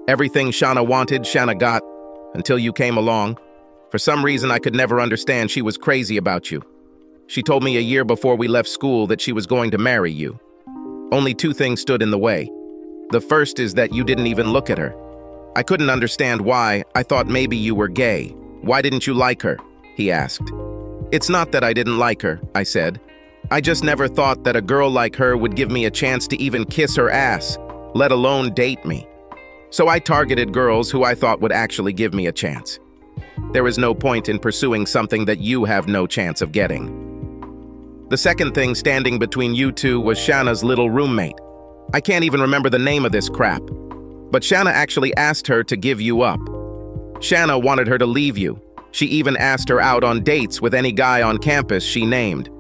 Everything Shauna wanted, Shauna got, until you came along. For some reason I could never understand she was crazy about you. She told me a year before we left school that she was going to marry you. Only 2 things stood in the way. The first is that you didn't even look at her. I couldn't understand why. I thought maybe you were gay. Why didn't you like her?" he asked. "It's not that I didn't like her," I said. "I just never thought that a girl like her would give me a chance to even kiss her ass, let alone date me. So I targeted girls who I thought would actually give me a chance. There is no point in pursuing something that you have no chance of getting." The second thing standing between you two was Shauna's little roommate. I can't even remember the name of this crap. But Shauna actually asked her to give you up. Shauna wanted her to leave you. She even asked her out on dates with any guy on campus she named.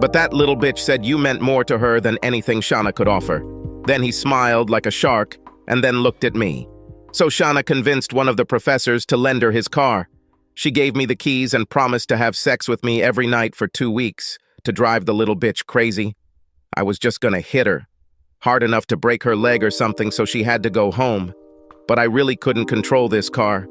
But that little bitch said you meant more to her than anything Shauna could offer. Then he smiled like a shark and then looked at me. So Shauna convinced one of the professors to lend her his car. She gave me the keys and promised to have sex with me every night for 2 weeks to drive the little bitch crazy. I was just gonna hit her. Hard enough to break her leg or something, so she had to go home. But I really couldn't control this car.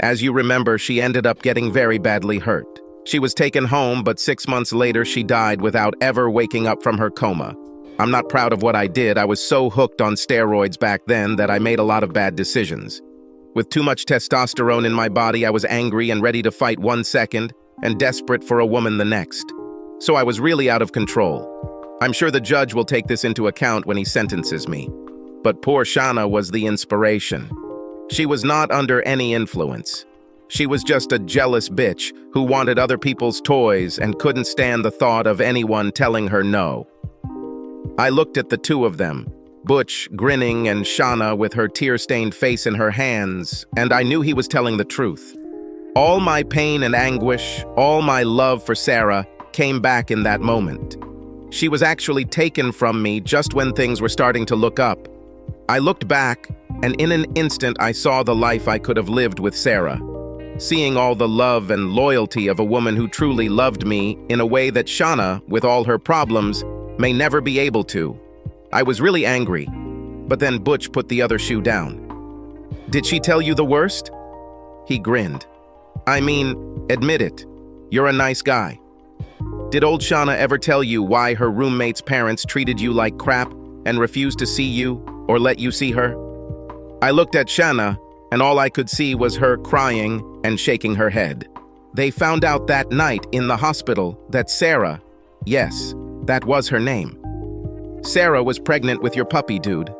As you remember, she ended up getting very badly hurt. She was taken home, but 6 months later she died without ever waking up from her coma. I'm not proud of what I did. I was so hooked on steroids back then that I made a lot of bad decisions. With too much testosterone in my body, I was angry and ready to fight 1 second and desperate for a woman the next. So I was really out of control. I'm sure the judge will take this into account when he sentences me. But poor Shauna was the inspiration. She was not under any influence. She was just a jealous bitch who wanted other people's toys and couldn't stand the thought of anyone telling her no. I looked at the 2 of them, Butch grinning and Shauna with her tear-stained face in her hands, and I knew he was telling the truth. All my pain and anguish, all my love for Sarah came back in that moment. She was actually taken from me just when things were starting to look up. I looked back, and in an instant I saw the life I could have lived with Sarah. seeing all the love and loyalty of a woman who truly loved me in a way that Shauna, with all her problems, may never be able to. I was really angry, but then Butch put the other shoe down. "Did she tell you the worst?" He grinned. "I mean, admit it. You're a nice guy. Did old Shauna ever tell you why her roommate's parents treated you like crap and refused to see you or let you see her?" I looked at Shauna, and all I could see was her crying and shaking her head. "They found out that night in the hospital that Sarah, yes, that was her name. Sarah was pregnant with your puppy, dude.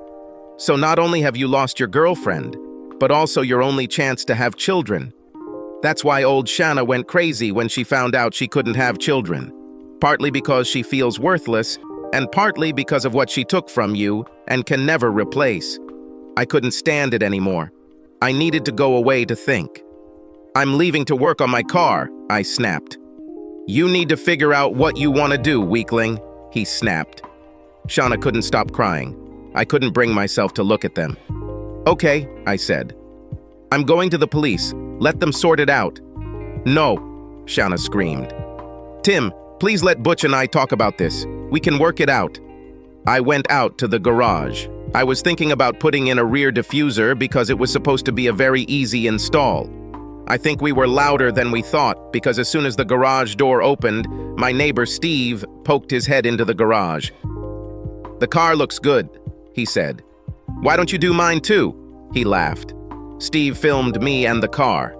So not only have you lost your girlfriend, but also your only chance to have children. That's why old Shanna went crazy when she found out she couldn't have children. Partly because she feels worthless, and partly because of what she took from you and can never replace. I couldn't stand it anymore. I needed to go away to think. I'm leaving to work on my car," I snapped. "You need to figure out what you want to do, weakling," he snapped. Shauna couldn't stop crying. I couldn't bring myself to look at them. "Okay," I said. "I'm going to the police. Let them sort it out." "No," Shauna screamed. "Tim, please let Butch and I talk about this. We can work it out." I went out to the garage. I was thinking about putting in a rear diffuser because it was supposed to be a very easy install. I think we were louder than we thought because as soon as the garage door opened, my neighbor Steve poked his head into the garage. "The car looks good," he said. "Why don't you do mine too?" He laughed. Steve filmed me and the car.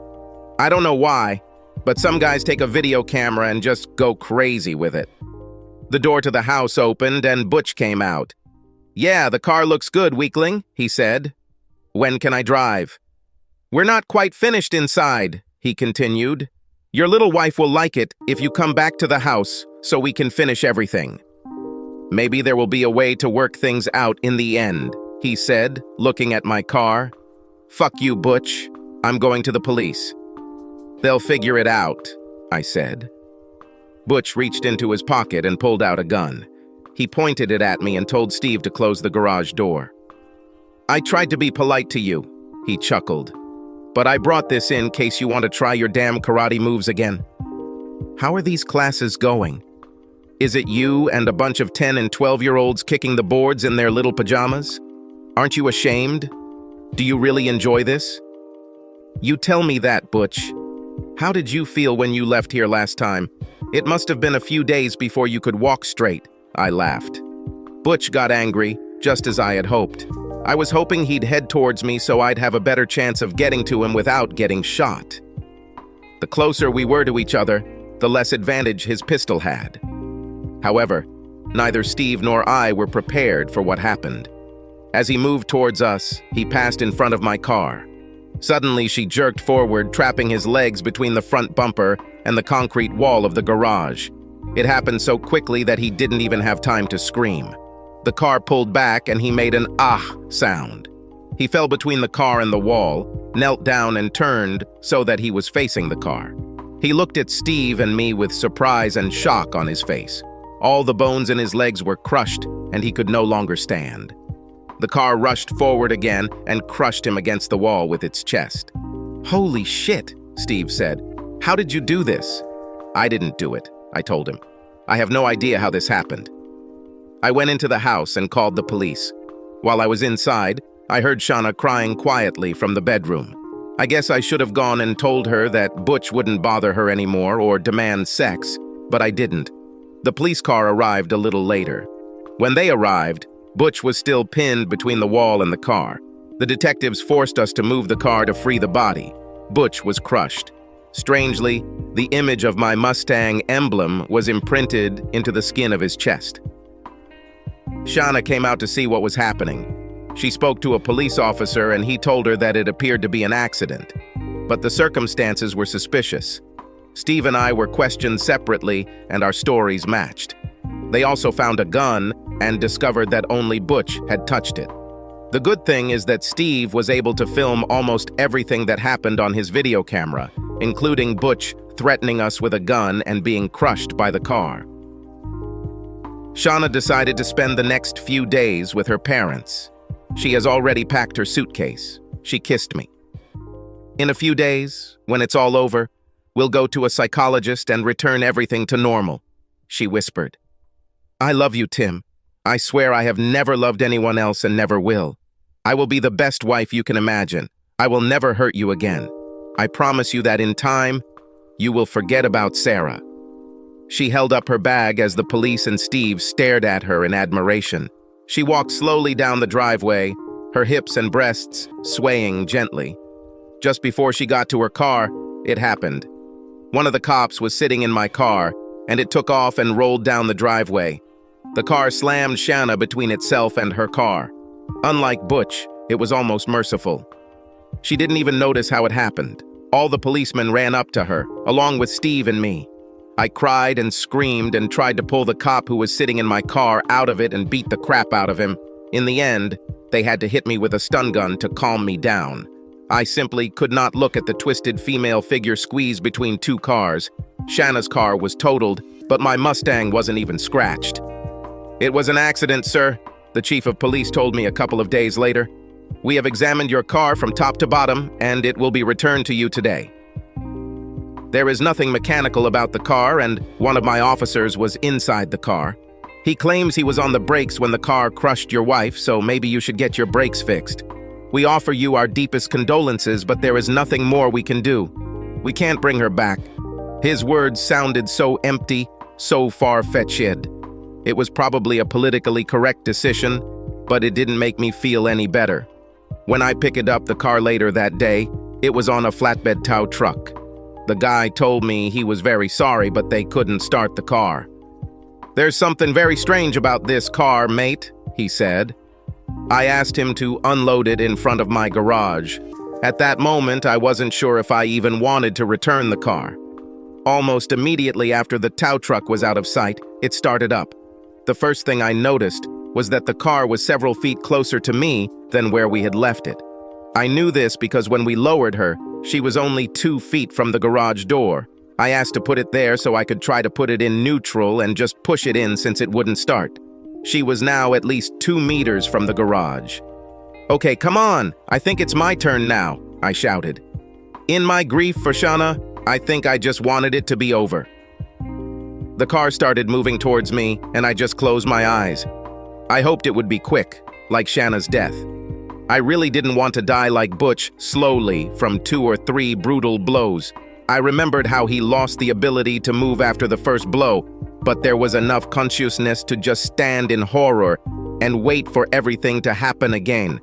I don't know why, but some guys take a video camera and just go crazy with it. The door to the house opened and Butch came out. "Yeah, the car looks good, weakling," he said. "When can I drive?" "We're not quite finished inside," he continued. "Your little wife will like it if you come back to the house so we can finish everything. Maybe there will be a way to work things out in the end," he said, looking at my car. "Fuck you, Butch. I'm going to the police." "They'll figure it out," I said. Butch reached into his pocket and pulled out a gun. He pointed it at me and told Steve to close the garage door. "I tried to be polite to you," he chuckled. "But I brought this in case you want to try your damn karate moves again." "How are these classes going? Is it you and a bunch of 10 and 12-year-olds kicking the boards in their little pajamas? Aren't you ashamed? Do you really enjoy this?" "You tell me that, Butch. How did you feel when you left here last time? It must have been a few days before you could walk straight," I laughed. Butch got angry, just as I had hoped. I was hoping he'd head towards me so I'd have a better chance of getting to him without getting shot. The closer we were to each other, the less advantage his pistol had. However, neither Steve nor I were prepared for what happened. As he moved towards us, he passed in front of my car. Suddenly, she jerked forward, trapping his legs between the front bumper and the concrete wall of the garage. It happened so quickly that he didn't even have time to scream. The car pulled back and he made an "ah" sound. He fell between the car and the wall, knelt down and turned so that he was facing the car. He looked at Steve and me with surprise and shock on his face. All the bones in his legs were crushed and he could no longer stand. The car rushed forward again and crushed him against the wall with its chest. "Holy shit," Steve said. "How did you do this?" "I didn't do it," I told him. "I have no idea how this happened." I went into the house and called the police. While I was inside, I heard Shauna crying quietly from the bedroom. I guess I should have gone and told her that Butch wouldn't bother her anymore or demand sex, but I didn't. The police car arrived a little later. When they arrived, Butch was still pinned between the wall and the car. The detectives forced us to move the car to free the body. Butch was crushed. Strangely, the image of my Mustang emblem was imprinted into the skin of his chest. Shauna came out to see what was happening. She spoke to a police officer and he told her that it appeared to be an accident. But the circumstances were suspicious. Steve and I were questioned separately and our stories matched. They also found a gun and discovered that only Butch had touched it. The good thing is that Steve was able to film almost everything that happened on his video camera, including Butch threatening us with a gun and being crushed by the car. Shauna decided to spend the next few days with her parents. She has already packed her suitcase. She kissed me. In a few days, when it's all over, we'll go to a psychologist and return everything to normal, she whispered. I love you, Tim. I swear I have never loved anyone else and never will. I will be the best wife you can imagine. I will never hurt you again. I promise you that in time, you will forget about Sarah. She held up her bag as the police and Steve stared at her in admiration. She walked slowly down the driveway, her hips and breasts swaying gently. Just before she got to her car, it happened. One of the cops was sitting in my car, and it took off and rolled down the driveway. The car slammed Shanna between itself and her car. Unlike Butch, it was almost merciful. She didn't even notice how it happened. All the policemen ran up to her, along with Steve and me. I cried and screamed and tried to pull the cop who was sitting in my car out of it and beat the crap out of him. In the end, they had to hit me with a stun gun to calm me down. I simply could not look at the twisted female figure squeezed between two cars. Shanna's car was totaled, but my Mustang wasn't even scratched. It was an accident, sir, the chief of police told me a couple of days later. We have examined your car from top to bottom, and it will be returned to you today. There is nothing mechanical about the car, and one of my officers was inside the car. He claims he was on the brakes when the car crushed your wife, so maybe you should get your brakes fixed. We offer you our deepest condolences, but there is nothing more we can do. We can't bring her back. His words sounded so empty, so far-fetched. It was probably a politically correct decision, but it didn't make me feel any better. When I picked up the car later that day, it was on a flatbed tow truck. The guy told me he was very sorry, but they couldn't start the car. There's something very strange about this car, mate, he said. I asked him to unload it in front of my garage. At that moment, I wasn't sure if I even wanted to return the car. Almost immediately after the tow truck was out of sight, it started up. The first thing I noticed was that the car was several feet closer to me than where we had left it. I knew this because when we lowered her, she was only 2 feet from the garage door. I asked to put it there so I could try to put it in neutral and just push it in since it wouldn't start. She was now at least 2 meters from the garage. Okay, come on, I think it's my turn now, I shouted. In my grief for Shanna, I think I just wanted it to be over. The car started moving towards me, and I just closed my eyes. I hoped it would be quick, like Shanna's death. I really didn't want to die like Butch, slowly, from 2 or 3 brutal blows. I remembered how he lost the ability to move after the first blow, but there was enough consciousness to just stand in horror and wait for everything to happen again.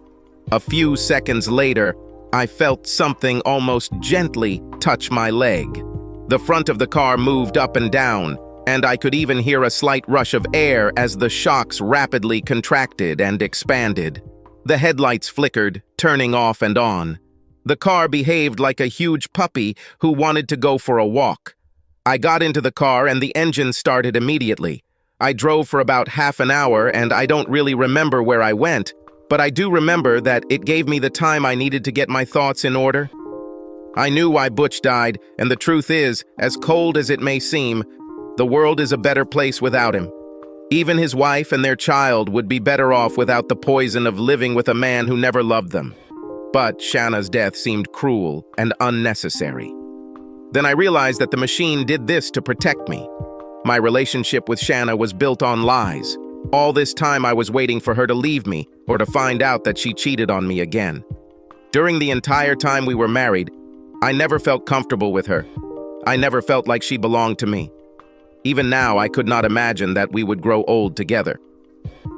A few seconds later, I felt something almost gently touch my leg. The front of the car moved up and down, and I could even hear a slight rush of air as the shocks rapidly contracted and expanded. The headlights flickered, turning off and on. The car behaved like a huge puppy who wanted to go for a walk. I got into the car and the engine started immediately. I drove for about half an hour and I don't really remember where I went, but I do remember that it gave me the time I needed to get my thoughts in order. I knew why Butch died, and the truth is, as cold as it may seem, the world is a better place without him. Even his wife and their child would be better off without the poison of living with a man who never loved them. But Shanna's death seemed cruel and unnecessary. Then I realized that the machine did this to protect me. My relationship with Shanna was built on lies. All this time I was waiting for her to leave me or to find out that she cheated on me again. During the entire time we were married, I never felt comfortable with her. I never felt like she belonged to me. Even now, I could not imagine that we would grow old together.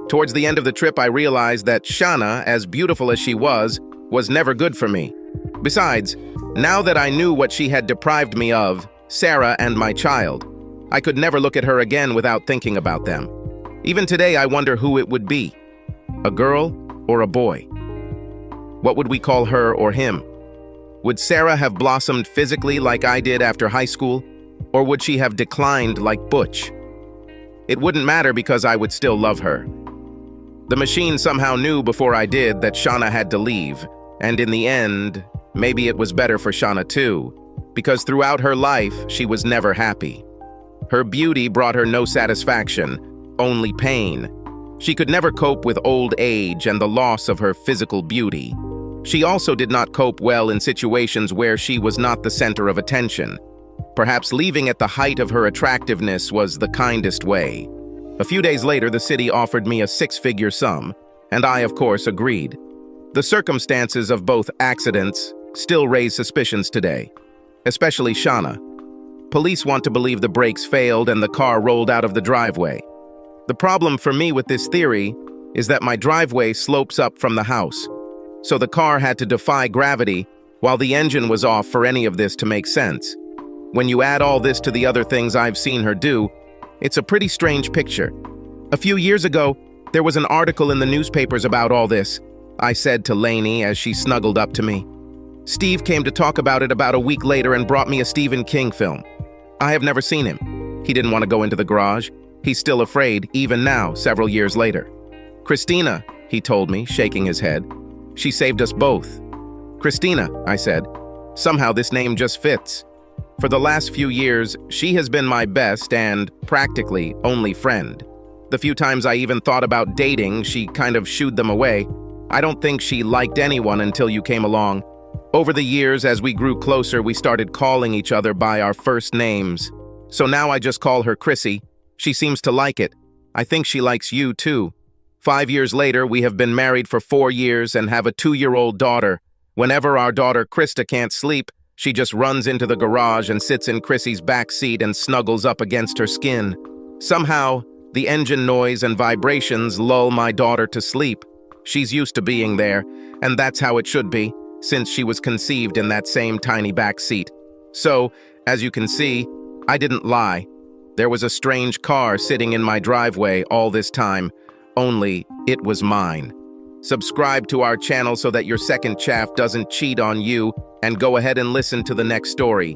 Towards the end of the trip, I realized that Shanna, as beautiful as she was never good for me. Besides, now that I knew what she had deprived me of, Sarah and my child, I could never look at her again without thinking about them. Even today, I wonder who it would be. A girl or a boy? What would we call her or him? Would Sarah have blossomed physically like I did after high school? Or would she have declined like Butch? It wouldn't matter because I would still love her. The machine somehow knew before I did that Shanna had to leave, and in the end, maybe it was better for Shanna too, because throughout her life, she was never happy. Her beauty brought her no satisfaction, only pain. She could never cope with old age and the loss of her physical beauty. She also did not cope well in situations where she was not the center of attention. Perhaps leaving at the height of her attractiveness was the kindest way. A few days later, the city offered me a six-figure sum, and I, of course, agreed. The circumstances of both accidents still raise suspicions today, especially Shauna. Police want to believe the brakes failed and the car rolled out of the driveway. The problem for me with this theory is that my driveway slopes up from the house, so the car had to defy gravity while the engine was off for any of this to make sense. When you add all this to the other things I've seen her do, it's a pretty strange picture. A few years ago, there was an article in the newspapers about all this, I said to Lainey as she snuggled up to me. Steve came to talk about it about a week later and brought me a Stephen King film. I have never seen him. He didn't want to go into the garage. He's still afraid, even now, several years later. Christina, he told me, shaking his head. She saved us both. Christina, I said. Somehow this name just fits. For the last few years, she has been my best and, practically, only friend. The few times I even thought about dating, she kind of shooed them away. I don't think she liked anyone until you came along. Over the years, as we grew closer, we started calling each other by our first names. So now I just call her Chrissy. She seems to like it. I think she likes you, too. 5 years later, we have been married for 4 years and have a 2-year-old daughter. Whenever our daughter Krista can't sleep, she just runs into the garage and sits in Chrissy's back seat and snuggles up against her skin. Somehow, the engine noise and vibrations lull my daughter to sleep. She's used to being there, and that's how it should be, since she was conceived in that same tiny back seat. So, as you can see, I didn't lie. There was a strange car sitting in my driveway all this time, only it was mine. Subscribe to our channel so that your second chaff doesn't cheat on you, and go ahead and listen to the next story.